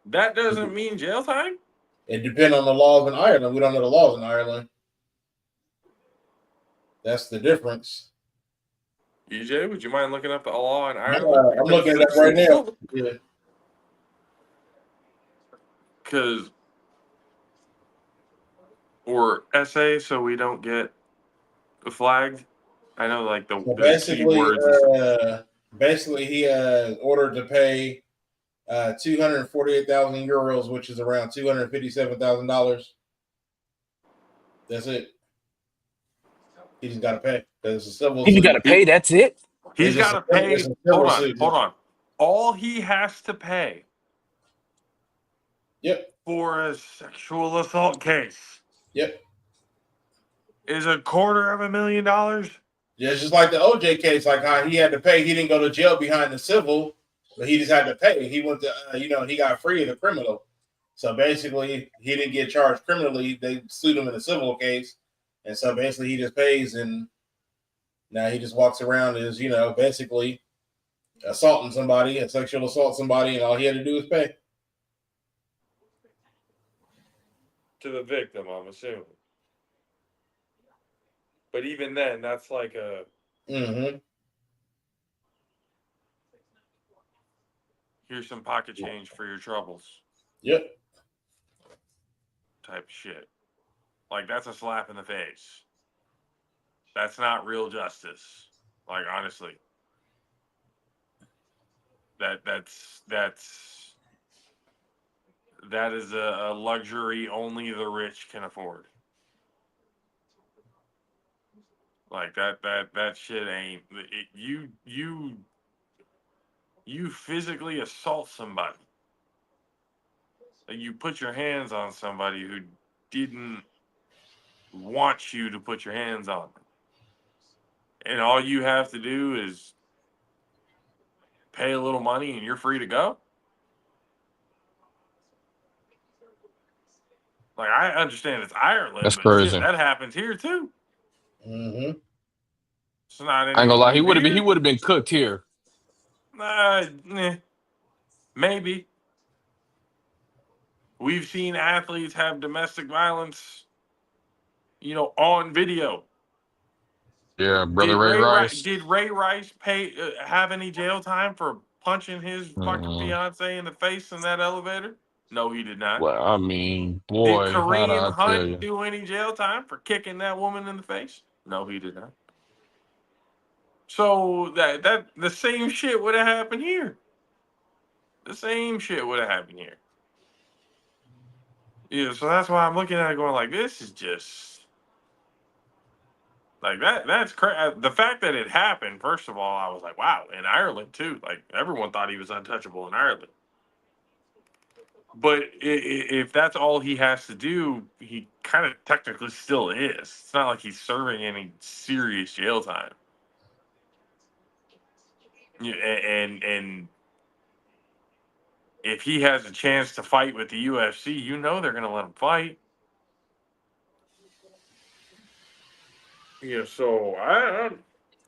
that doesn't mean jail time? It depends on the laws in Ireland. We don't know the laws in Ireland. That's the difference. EJ, would you mind looking up the law in Ireland? I'm looking at it right now. Yeah. Because, or SA, so we don't get flagged. I know, like the keywords. Basically, he ordered to pay 248,000 euros, which is around $257,000. That's it. He just got to pay because it's a civil. He just got to pay. That's it. He's got to pay. Hold on. All he has to pay. Yep. For a sexual assault case. Yep. Is $250,000. Yeah, it's just like the OJ case, like how he had to pay. He didn't go to jail behind the civil, but he just had to pay. He went to, he got free of the criminal. So basically, he didn't get charged criminally. They sued him in a civil case. And so basically, he just pays, and now he just walks around as, basically assaulting somebody, a sexual assault somebody, and all he had to do was pay. To the victim, I'm assuming. But even then, that's like a... Mm-hmm. Here's some pocket change for your troubles. Yep. Type shit. Like, that's a slap in the face. That's not real justice. Like, honestly. That is a luxury only the rich can afford. Like that shit ain't you physically assault somebody. Like you put your hands on somebody who didn't want you to put your hands on them. and all you have to do is pay a little money and you're free to go. Like, I understand it's Ireland, That's but shit, crazy. that happens here too. Mm-hmm. It's not I ain't gonna lie, anything weird. he would have been cooked here. Maybe. We've seen athletes have domestic violence, on video. Yeah, brother Ray Rice. Did Ray Rice have any jail time for punching his fucking fiance in the face in that elevator? No, he did not. Well, I mean, Did boy, how do Kareem I tell Hunt you? do any jail time for kicking that woman in the face? No, he did not. So that the same shit would have happened here. The same shit would have happened here. Yeah, so that's why I'm looking at it going like, this is just like that's crazy. The fact that it happened, first of all, I was like, wow, in Ireland too. Like, everyone thought he was untouchable in Ireland. But if that's all he has to do, he kind of technically still is. It's not like he's serving any serious jail time. Yeah, and if he has a chance to fight with the UFC, they're going to let him fight. Yeah, so I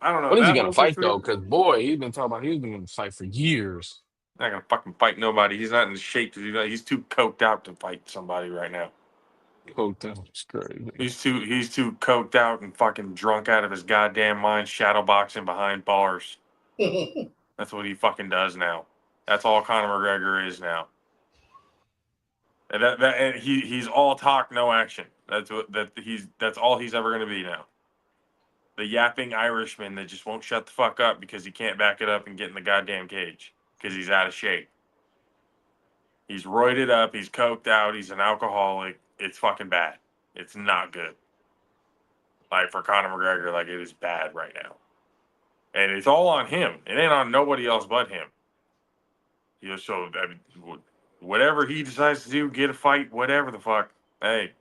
don't know. When is he That gonna whole fight situation, though? Because boy, he's been talking about he's been gonna fight for years. not gonna fucking fight nobody. He's not in the shape to do that. He's too coked out to fight somebody right now. Coked out, it's crazy. He's too coked out and fucking drunk out of his goddamn mind, shadowboxing behind bars. That's what he fucking does now. That's all Conor McGregor is now. And and he's all talk, no action. That's all he's ever gonna be now. The yapping Irishman that just won't shut the fuck up because he can't back it up and get in the goddamn cage because he's out of shape. He's roided up. He's coked out. He's an alcoholic. It's fucking bad. It's not good. Like, for Conor McGregor, like, it is bad right now. And it's all on him. It ain't on nobody else but him. So, I mean, whatever he decides to do, get a fight, whatever the fuck, hey,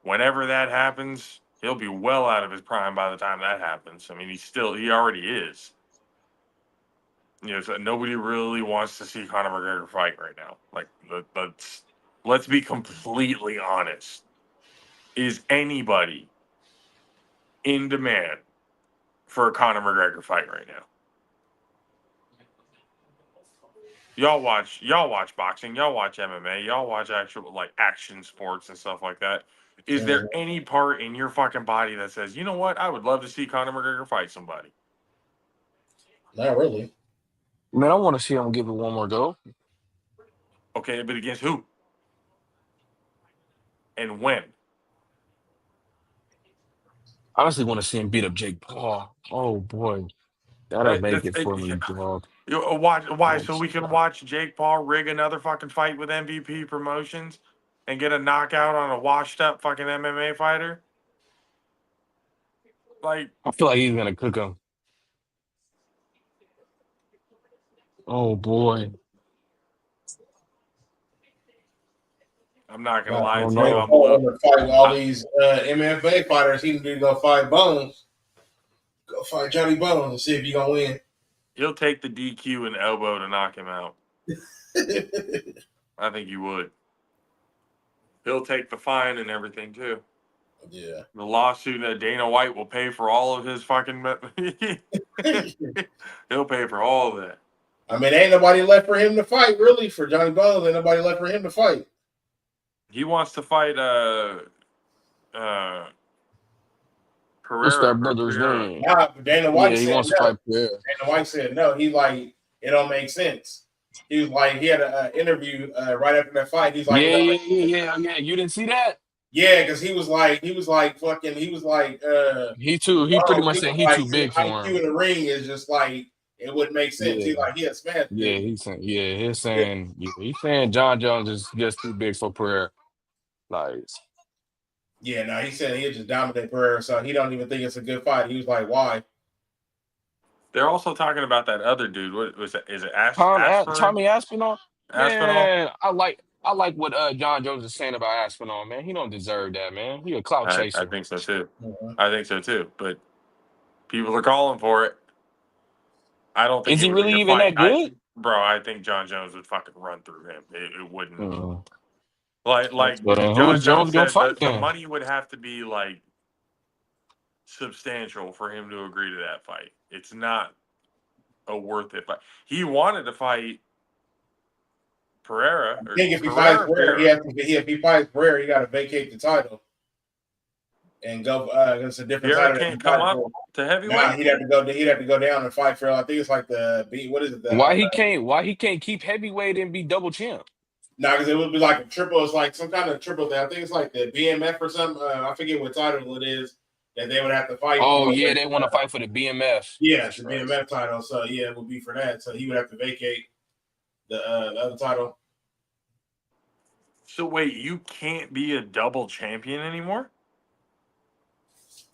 whenever that happens, he'll be well out of his prime by the time that happens. I mean, he already is. So nobody really wants to see Conor McGregor fight right now. Like, let's be completely honest. Is anybody in demand for a Conor McGregor fight right now? Y'all watch boxing, y'all watch MMA, y'all watch actual like action sports and stuff like that. Is there any part in your fucking body that says, you know what, I would love to see Conor McGregor fight somebody? Not really. Man, I want to see him give it one more go. Okay, but against who? And when? I honestly want to see him beat up Jake Paul. Oh boy, that'll make it for me, dog. Why? So we can watch Jake Paul rig another fucking fight with MVP Promotions and get a knockout on a washed up fucking MMA fighter? Like, I feel like he's gonna cook him. Oh boy. I'm not gonna lie to you. Jake Paul to fight all these MMA fighters. He need to go fight Bones. Go fight Johnny Bones and see if you're gonna win. He'll take the DQ and elbow to knock him out. I think he would. He'll take the fine and everything too. Yeah. The lawsuit that Dana White will pay for all of his fucking. He'll pay for all of that. I mean, ain't nobody left for him to fight, really. For Johnny Bones, ain't nobody left for him to fight. He wants to fight Pereira. What's that brother's name? Nah, but Dana White he said wants no. to fight Pereira. Dana White said no. He like, it don't make sense. He was like, he had an interview right after that fight. He's like, Yeah. You didn't see that? Yeah, because he was like, he pretty much said he's too big for him. IQ in the ring is just like, it wouldn't make sense. Yeah. He's like, he had smashed. Yeah, he's saying John Jones is just too big for Pereira. Like, yeah, no, he said he'll just dominate Pereira, so he don't even think it's a good fight. He was like, why? They're also talking about that other dude. What was it? Is it Tommy Aspinall? Aspinall? Man, I like what John Jones is saying about Aspinall, man. He don't deserve that, man. He a clout chaser. I think so too. Mm-hmm. I think so too. But People are calling for it. I don't think Is it he would be really a even fight. that good? I think John Jones would fucking run through him. It wouldn't. Like Well, then who is John Jones Jones gonna said, fight the then? money would have to be like substantial for him to agree to that fight. It's not a worth it fight. He wanted to fight Pereira I or think if he fights Pereira. Pereira, if he fights Pereira, he got to vacate the title and go against a different Pereira title. That can't he come fighting up for. to Nah, heavyweight. he'd have to go. He'd have to go down and fight for. I think it's like the what is it? Why he can't? Why he can't keep heavyweight and be double champ? No, because it would be like a triple. It's like some kind of triple thing. I think it's like the BMF or something. I forget what title it is that they would have to fight Oh for. yeah, they want to fight for the BMF. Yeah, it's That's the right. BMF title. So yeah, it would be for that. So he would have to vacate the other title. So wait, you can't be a double champion anymore?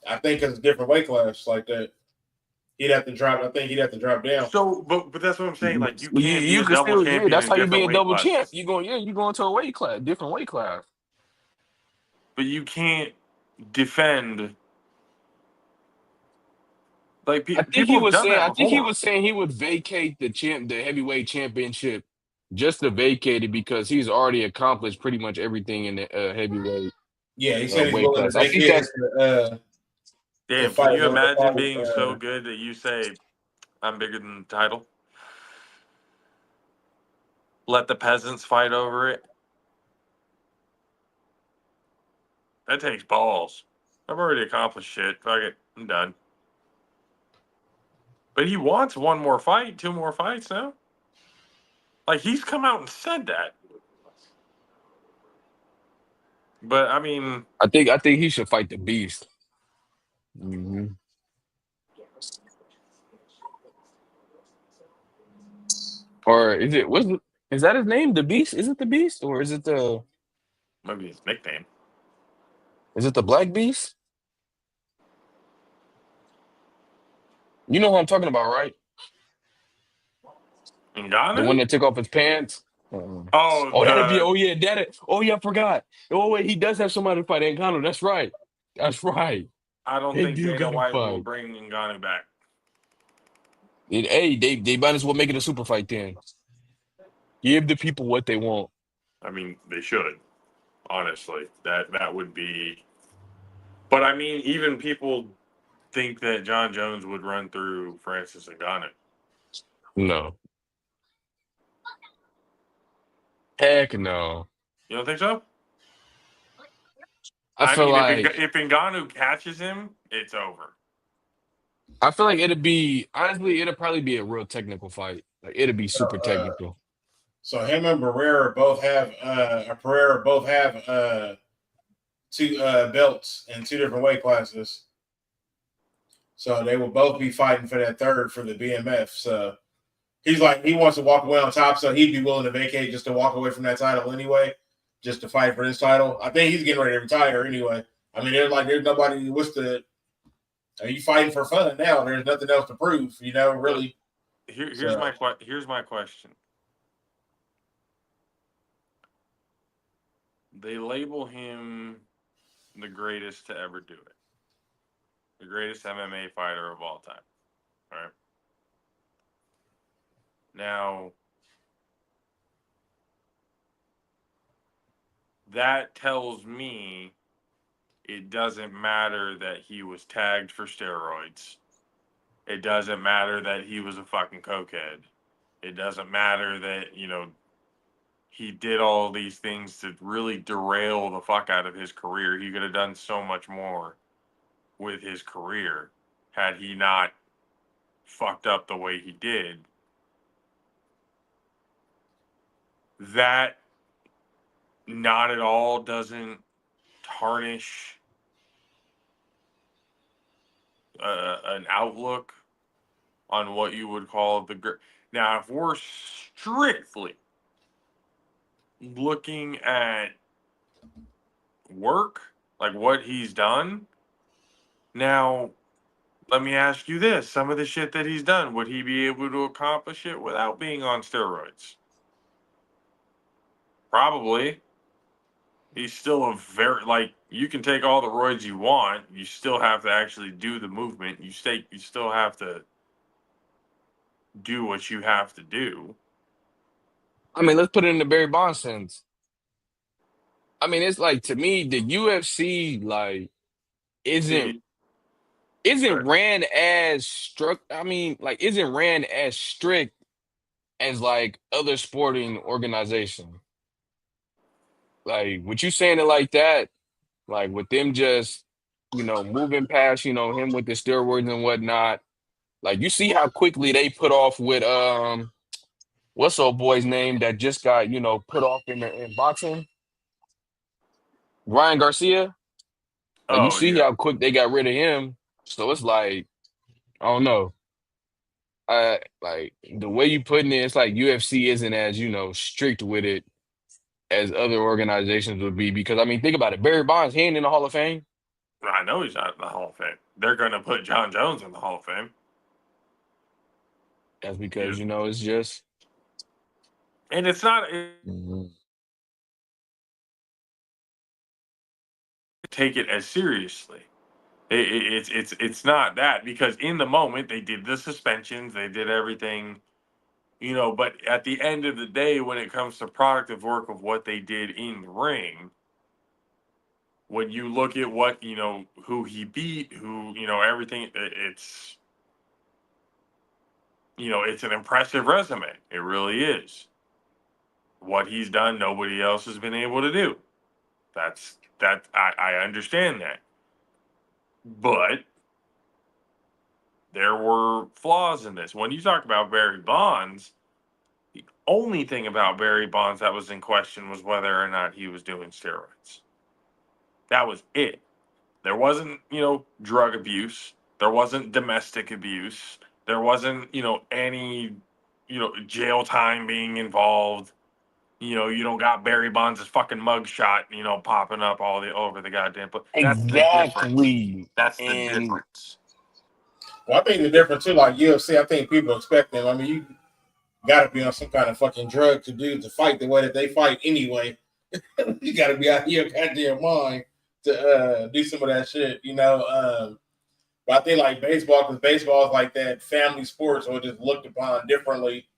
I think it's a different weight class like that. He'd have to drop. I think he'd have to drop down. So, but that's what I'm saying. Like, you can't be You a can double still champion that's in how you be different a weight double champ. classes. You go into a weight class, different weight class. But you can't defend. Like people have done that I think he before. was saying he would vacate the heavyweight championship just to vacate it because he's already accomplished pretty much everything in the heavyweight Yeah, he said he's weight willing to class. I think vacate that's it to Damn, can fight you with imagine fight. being so good that you say, "I'm bigger than the title"? Let the peasants fight over it. That takes balls. I've already accomplished shit. Fuck it, I'm done. But he wants one more fight, two more fights now. Like, he's come out and said that. But I mean, I think he should fight the beast. hmm Or is that his name? The beast? Is it the beast or maybe his nickname. is it the black beast? You know who I'm talking about, right? The one Ngannou? that took off his pants. Uh, Oh, Oh, that'd be. the Oh yeah, that. Oh yeah, I forgot. Oh wait, he does have somebody to fight Ngannou. That's right. That's right. I don't They think do Dana got to White will fight. bring Ngannou back. Hey, they might as well make it a super fight then. Give the people what they want. I mean, they should. Honestly, that would be. But I mean, even people think that John Jones would run through Francis Ngannou. No, heck no. You don't think so? I I feel mean, like if Ngannou catches him, it's over. it'd be honestly, it'd probably be a real technical fight. Like it'd be super technical. So him and Barrera both have two belts in two different weight classes. So they will both be fighting for that third for the BMF. So he's like he wants to walk away on top, so he'd be willing to vacate just to walk away from that title anyway, just to fight for his title. I think he's getting ready to retire anyway. I mean, there's nobody. Are you fighting for fun now? There's nothing else to prove, really. Here's my question. They label him the greatest to ever do it, the greatest MMA fighter of all time. All right. Now, that tells me it doesn't matter that he was tagged for steroids. It doesn't matter that he was a fucking cokehead. It doesn't matter that, he did all these things to really derail the fuck out of his career. He could have done so much more with his career had he not fucked up the way he did. That not at all doesn't tarnish an outlook on what you would call the. Now, if we're strictly looking at work, like what he's done, now let me ask you this: some of the shit that he's done, would he be able to accomplish it without being on steroids? Probably. He's still a very you can take all the roids you want. You still have to actually do the movement. You still have to do what you have to do. I mean, let's put it in the Barry Bonds sense. I mean, it's like, to me, the UFC isn't See, isn't ran as strict. I mean, like, isn't ran as strict as like other sporting organization. Like, with you saying it like that, like with them just, moving past, him with the steroids and whatnot. Like, you see how quickly they put off with what's old boy's name that just got, put off in boxing? Ryan Garcia. Like, you oh see yeah, how quick they got rid of him. So it's like, I don't know. Like the way you putting it, it's like UFC isn't as, strict with it as other organizations would be. Because I mean, think about it. Barry Bonds, he ain't in the Hall of Fame. I know he's not in the Hall of Fame. They're going to put John Jones in the Hall of Fame. That's Yeah. because, it's just And it's not take it as seriously. It's not that, because in the moment they did the suspensions, they did everything, but at the end of the day, when it comes to product of work of what they did in the ring, when you look at what, who he beat, who, everything, it's an impressive resume. It really is. What he's done, nobody else has been able to do. I understand that. But there were flaws in this. When you talk about Barry Bonds, the only thing about Barry Bonds that was in question was whether or not he was doing steroids. That was it. There wasn't, drug abuse. There wasn't domestic abuse. There wasn't, any, jail time being involved. You don't got Barry Bonds' fucking mugshot, popping up all over the goddamn place. That's the difference. exactly. That's the And difference. Well, I think the difference too, like UFC, I think people expect them. I mean, you got to be on some kind of fucking drug to fight the way that they fight anyway. You got to be out of your goddamn mind to do some of that shit, But I think like baseball, because baseball is like that family sport, so it's just looked upon differently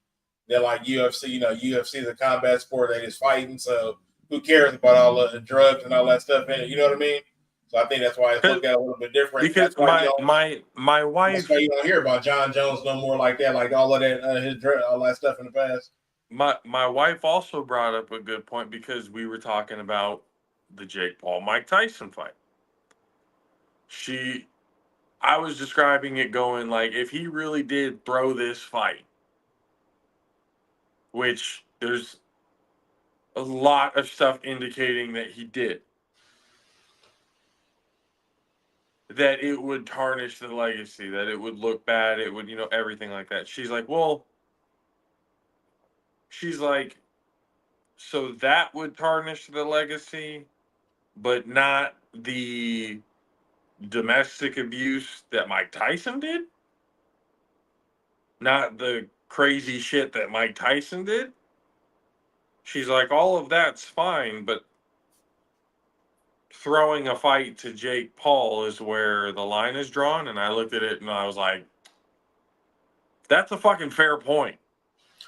than like UFC. UFC is a combat sport that is fighting, so who cares about all the drugs and all that stuff in it? You know what I mean? So I think that's why it's looked at a little bit different. Because That's why my that's wife why you don't hear about John Jones no more like that, like all of that all that stuff in the past. my wife also brought up a good point, because we were talking about the Jake Paul Mike Tyson fight. I was describing it going like, if he really did throw this fight, which there's a lot of stuff indicating that he did, that it would tarnish the legacy, that it would look bad, it would, everything like that. She's like, so that would tarnish the legacy, but not the domestic abuse that Mike Tyson did? Not the crazy shit that Mike Tyson did? She's like, all of that's fine, but throwing a fight to Jake Paul is where the line is drawn. And I looked at it and I was like, that's a fucking fair point.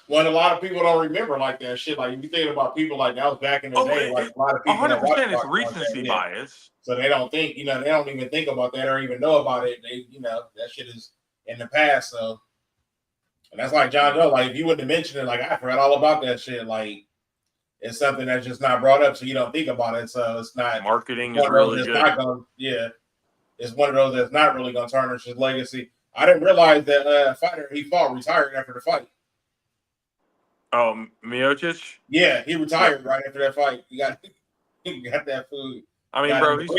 Well, a lot of people don't remember like that shit. Like if you think about people like that was back in the day, like a lot of people that watch 100% it's boxing recency bias. So they don't think, they don't even think about that or even know about it. They, that shit is in the past. So, and that's like John Joe. Like if you wouldn't have mentioned it, like I forgot all about that shit. Like it's something that's just not brought up, so you don't think about it. So it's not Marketing is really good. It's one of those that's not really going to tarnish his legacy. I didn't realize that fighter he fought retired after the fight. Oh, Miocic? Yeah, he retired right after that fight. He got that food. I mean, bro, his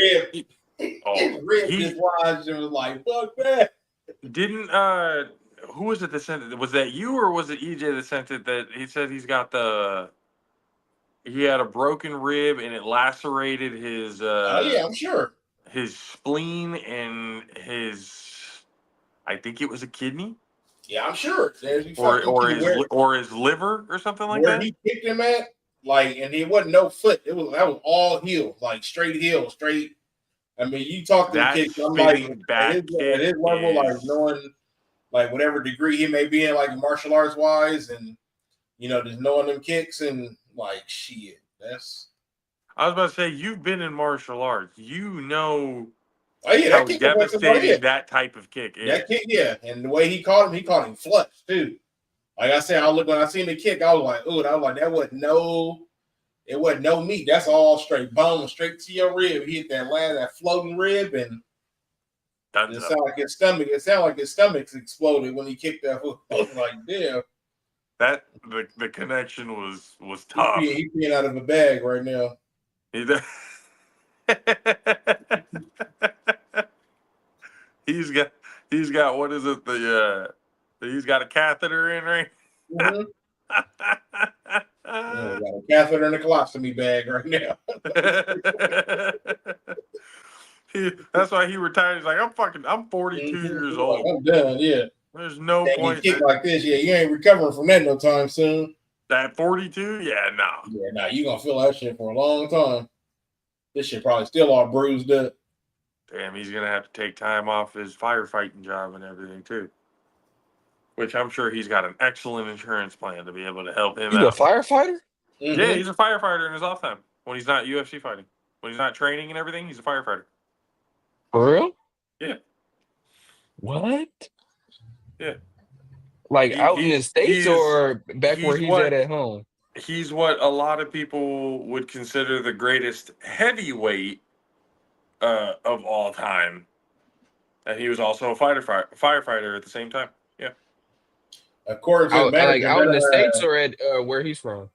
rib dislodged and was like, fuck that. Didn't who was it that sent it? Was that you or was it EJ that sent it, that he said he had a broken rib and it lacerated his yeah, I'm sure. His spleen and I think it was a kidney? Yeah, I'm sure. Or his liver or something like that. Where he kicked him at? like, and it wasn't no foot. That was all heel, like straight heel, straight. I mean, you talk to the That kid. I'm like, spinning back at his kick level, like is. knowing, like whatever degree he may be in, like martial arts wise, and just knowing them kicks and like shit. That's. I was about to say, you've been in martial arts. You know Oh yeah, that how kick was like somebody. Yeah, devastating that type of kick is. that kick. Yeah, and the way he caught him flush too. Like I said, when I seen the kick, I was like, ooh, I was like, it wasn't no meat. That's all straight bone, straight to your rib. He hit that floating rib, and it sounded like his stomach. It sounded like his stomach's exploded when he kicked that hook. I was like, damn. That the connection was tough. He's peeing out of a bag right now. He's got what is it? He's got a catheter in, right? Mm-hmm. Got a catheter in a colostomy bag right now. That's why he retired. He's like, I'm 42 years old. I'm done. Yeah. There's no point. You kick like this, yeah, you ain't recovering from that no time soon. That 42, yeah, no. Yeah, no, you gonna feel that shit for a long time. This shit probably still all bruised up. Damn, he's gonna have to take time off his firefighting job and everything too. Which I'm sure he's got an excellent insurance plan to be able to help him out. He's a firefighter? Mm-hmm. Yeah, he's a firefighter in his off time when he's not UFC fighting. When he's not training and everything, he's a firefighter. For real? Yeah. What? Yeah. Like out in the States or back where he's at home? He's what a lot of people would consider the greatest heavyweight of all time. And he was also a firefighter at the same time. Yeah. According to like out in the States or at where he's from?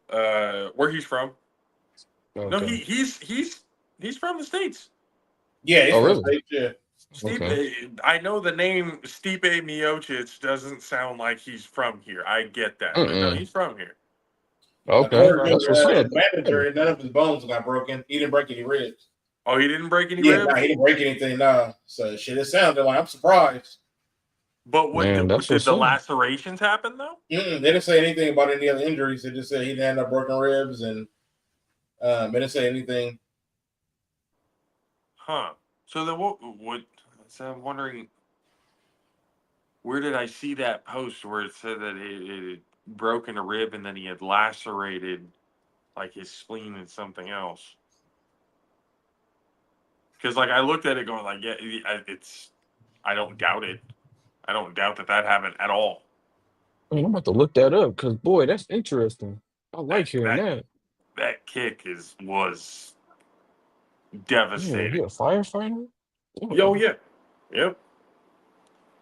Where he's from. Okay. No, he's from the States. Yeah, he's from really? the States, yeah. I know the name Stipe Miocic doesn't sound like he's from here. I get that. But no, he's from here. Okay. That's what's up. Manager, none of his bones got broken. He didn't break any ribs. Oh, he didn't break any ribs? No, he didn't break anything, no. So shit, it sounded like I'm surprised. But did the lacerations happen though? They didn't say anything about any other injuries. They just said he didn't have broken ribs and they didn't say anything. Huh. So then what so I'm wondering, where did I see that post where it said that it had broken a rib and then he had lacerated like his spleen and something else? Because like I looked at it going like, yeah, I don't doubt it. I don't doubt that happened at all. I'm about to look that up because boy, that's interesting. I like hearing that. That kick was devastating. He a firefighter? Yo, yeah. Yep.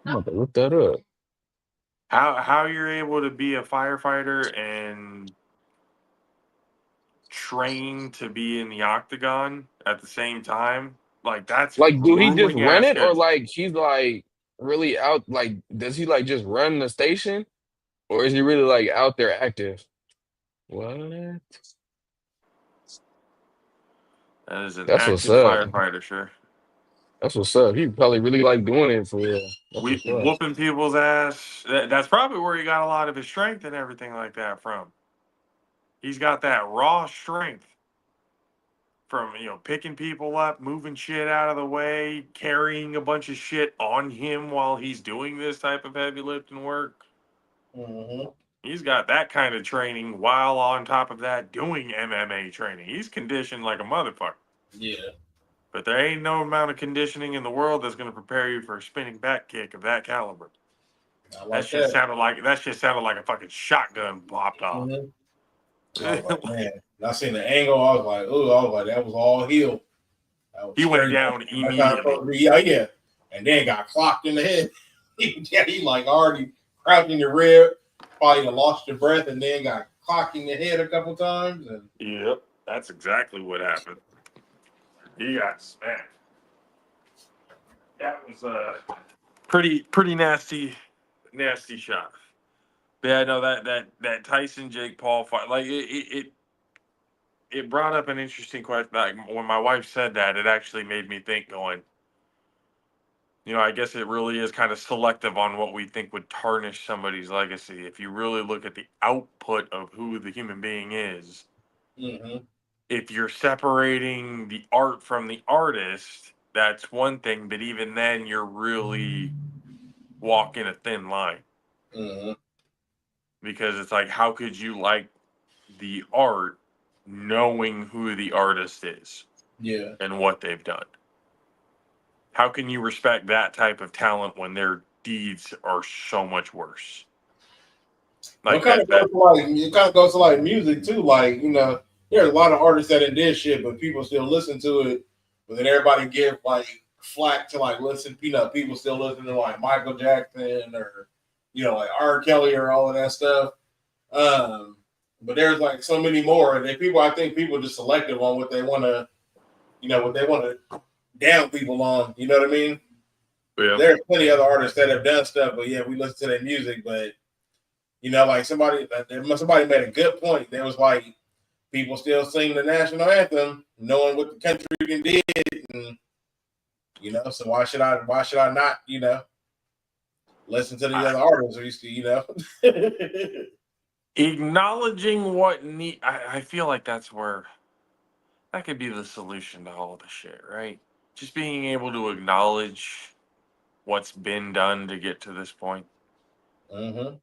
I'm about to look that up. How you're able to be a firefighter and train to be in the octagon at the same time? Like that's like, do he just run it or like he's like really out? Like, does he like just run the station, or is he really like out there active? What? That is an active firefighter, sure. That's what's up. He probably really like doing it for real. Whooping people's ass. That's probably where he got a lot of his strength and everything like that from. He's got that raw strength from, picking people up, moving shit out of the way, carrying a bunch of shit on him while he's doing this type of heavy lifting work. Mm-hmm. He's got that kind of training while on top of that doing MMA training. He's conditioned like a motherfucker. Yeah. But there ain't no amount of conditioning in the world that's going to prepare you for a spinning back kick of that caliber. That shit sounded like a fucking shotgun popped off. Mm-hmm. I was like, man. I seen the angle. I was like, that was all heel. He went down immediately. Yeah. And then got clocked in the head. He like already crouched in your rib, probably lost your breath, and then got clocked in the head a couple times. And yep, that's exactly what happened. He got smacked. That was a pretty nasty shot. But yeah, no, that Tyson Jake Paul fight, like it brought up an interesting question. Like when my wife said that, it actually made me think. Going, I guess it really is kind of selective on what we think would tarnish somebody's legacy. If you really look at the output of who the human being is, Mm-hmm. if you're separating the art from the artist, that's one thing. But even then, you're really walking a thin line Mm-hmm. because it's like, how could you like the art knowing who the artist is Yeah. and what they've done? How can you respect that type of talent when their deeds are so much worse? Well, Like that. it kind of goes to like music too. Like, there's a lot of artists that did shit, but people still listen to it. But then everybody give like flack to like listen. People still listen to like Michael Jackson or like R. Kelly or all of that stuff. But there's like so many more. And I think people just selective on what they want to, what they want to down people on. You know what I mean? Yeah. There's plenty of other artists that have done stuff, but yeah, we listen to their music. But like somebody made a good point. There was like people still sing the national anthem, knowing what the country did, and so why should I not listen to the other artists? Acknowledging what I feel like that's where that could be the solution to all the shit, right? Just being able to acknowledge what's been done to get to this point. Mm-hmm.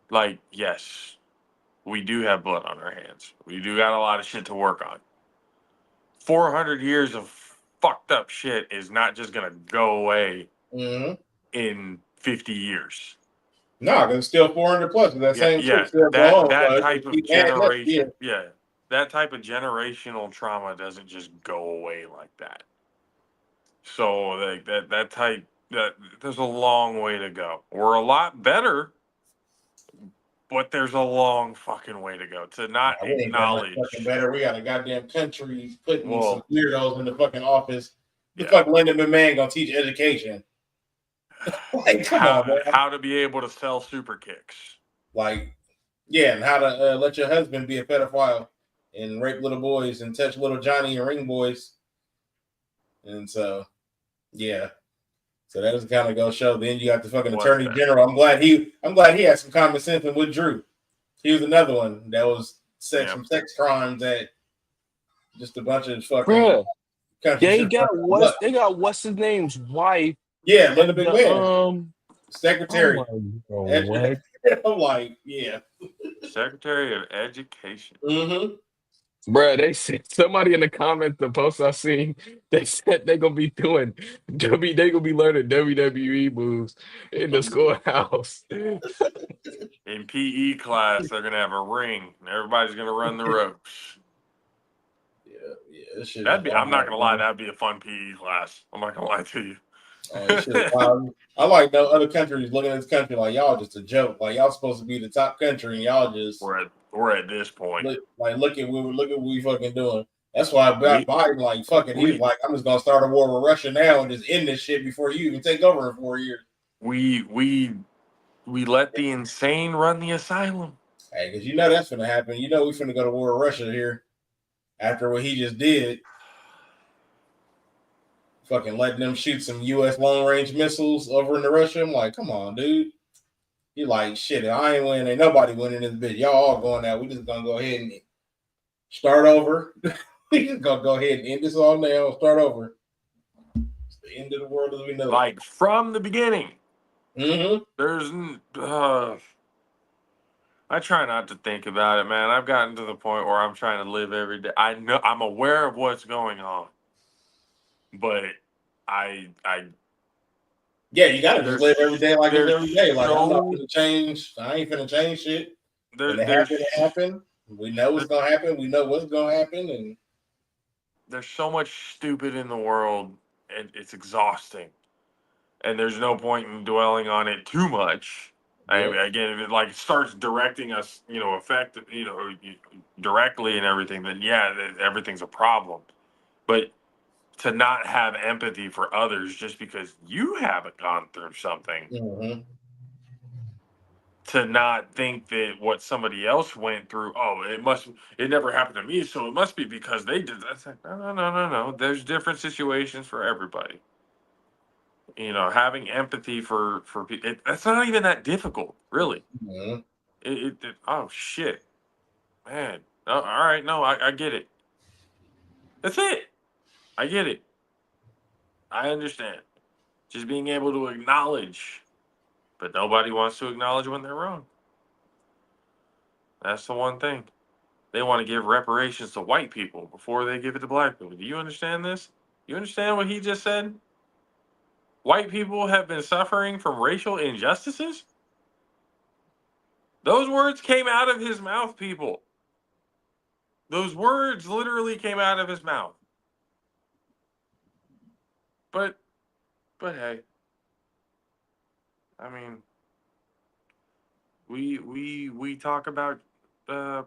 Like, yes, we do have blood on our hands. We do got a lot of shit to work on. 400 years of fucked up shit is not just gonna go away in 50 years. No, because it's still 400 plus. That same shit still that going on. type of generation, that type of generational trauma doesn't just go away like that. So like that type that there's a long way to go. We're a lot better, but there's a long fucking way to go to not we ain't got much acknowledge. fucking better. We got a goddamn country putting Well, some weirdos in the fucking office. The fuck Lyndon McMahon gonna teach education? Like, come on, man. How to be able to sell super kicks. Like, yeah, and how to let your husband be a pedophile and rape little boys and touch little Johnny and ring boys. And so, yeah. So that is kind of go show. Then you got the fucking attorney general. I'm glad he had some common sense and withdrew. He was another one that was some sex crimes that just a bunch of fucking. Bruh, they got what's his name's wife. Yeah, Linda McMahon, secretary. What? I'm like, yeah, Secretary of Education. Mm-hmm. Bruh, they said somebody in the comments, the post I seen, they said they gonna be learning WWE moves in the schoolhouse. In PE class, they're gonna have a ring, and everybody's gonna run the ropes. Yeah, that'd be. I'm not gonna lie, that'd be a fun PE class. I'm not gonna lie to you. I like no other countries looking at this country like y'all just a joke. Like y'all supposed to be the top country, and y'all just we're at this point. Look at what we fucking doing. That's why Biden like fucking. He's like, I'm just gonna start a war with Russia now and just end this shit before you even take over in 4 years. We let the insane run the asylum. Hey, because that's gonna happen. We finna go to war with Russia here after what he just did. Fucking letting them shoot some U.S. long-range missiles over into Russia. I'm like, come on, dude. You're like, shit, I ain't winning. Ain't nobody winning this bitch. Y'all all going out. We just gonna go ahead and start over. We just gonna go ahead and end this all now. Start over. It's the end of the world as we know. Like from the beginning. Mm-hmm. There's. I try not to think about it, man. I've gotten to the point where I'm trying to live every day. I know I'm aware of what's going on. But yeah, you gotta just live every day like it's every day. Like I'm not gonna change. I ain't gonna change shit. When it happen. We know what's gonna happen. We know what's gonna happen, and there's so much stupid in the world, and it's exhausting. And there's no point in dwelling on it too much. Again, if it starts directing us, directly and everything, then everything's a problem. But to not have empathy for others just because you haven't gone through something, to not think that what somebody else went through, it never happened to me, so it must be because they did that. It's like, no. There's different situations for everybody. having empathy for people. That's not even that difficult, really. Mm-hmm. Oh shit, man. Oh, all right, no, I get it. That's it. I get it. I understand. Just being able to acknowledge, but nobody wants to acknowledge when they're wrong. That's the one thing. They want to give reparations to white people before they give it to black people. Do you understand this? You understand what he just said? White people have been suffering from racial injustices? Those words came out of his mouth, people. Those words literally came out of his mouth. But hey, I mean, we talk about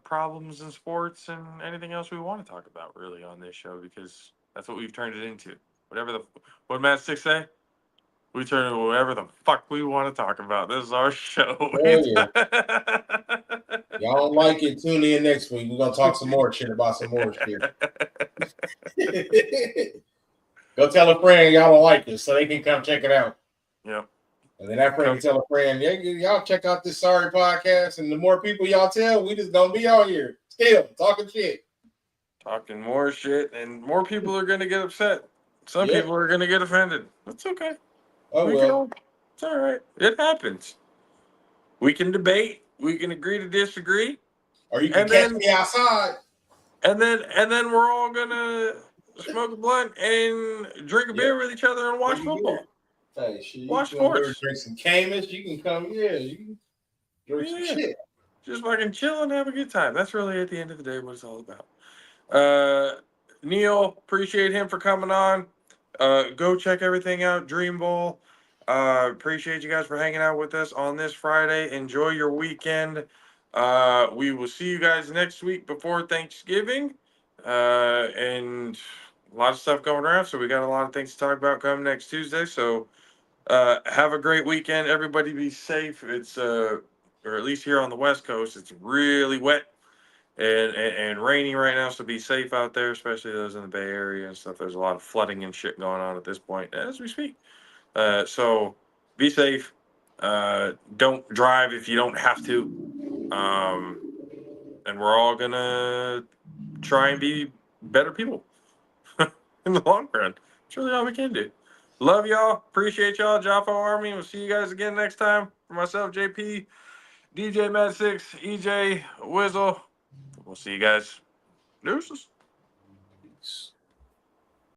problems in sports and anything else we want to talk about really on this show because that's what we've turned it into. What Matt Six say? We turn it into whatever the fuck we want to talk about. This is our show. Oh, yeah. Y'all don't like it? Tune in next week. We're gonna talk some more shit about some more shit. Go tell a friend y'all don't like it so they can come check it out. Yeah. And then that friend can tell a friend, yeah, y'all check out this sorry podcast. And the more people y'all tell, we just gonna be out here still talking shit. Talking more shit, and more people are gonna get upset. Some people are gonna get offended. That's okay. Oh, It's all right. It happens. We can debate. We can agree to disagree. Or you can catch me outside. And then we're all gonna smoke a blunt and drink a beer with each other and watch football. Hey, shit, Watch you can sports. drink some Camus. You can come, you can drink some shit. Just fucking chill and have a good time. That's really at the end of the day what it's all about. Neil, appreciate him for coming on. Go check everything out. Dream Bowl. Appreciate you guys for hanging out with us on this Friday. Enjoy your weekend. We will see you guys next week before Thanksgiving. And a lot of stuff going around, so we got a lot of things to talk about coming next Tuesday. So have a great weekend. Everybody be safe. It's or at least here on the West Coast, it's really wet and rainy right now, so be safe out there, especially those in the Bay Area and stuff. There's a lot of flooding and shit going on at this point as we speak. So be safe. Don't drive if you don't have to. And we're all gonna try and be better people in the long run. It's really all we can do. Love y'all. Appreciate y'all, JAFFO Army. We'll see you guys again next time. For myself, JP, DJ Mad 6, EJ, Wizzle. We'll see you guys. Deuces. Peace.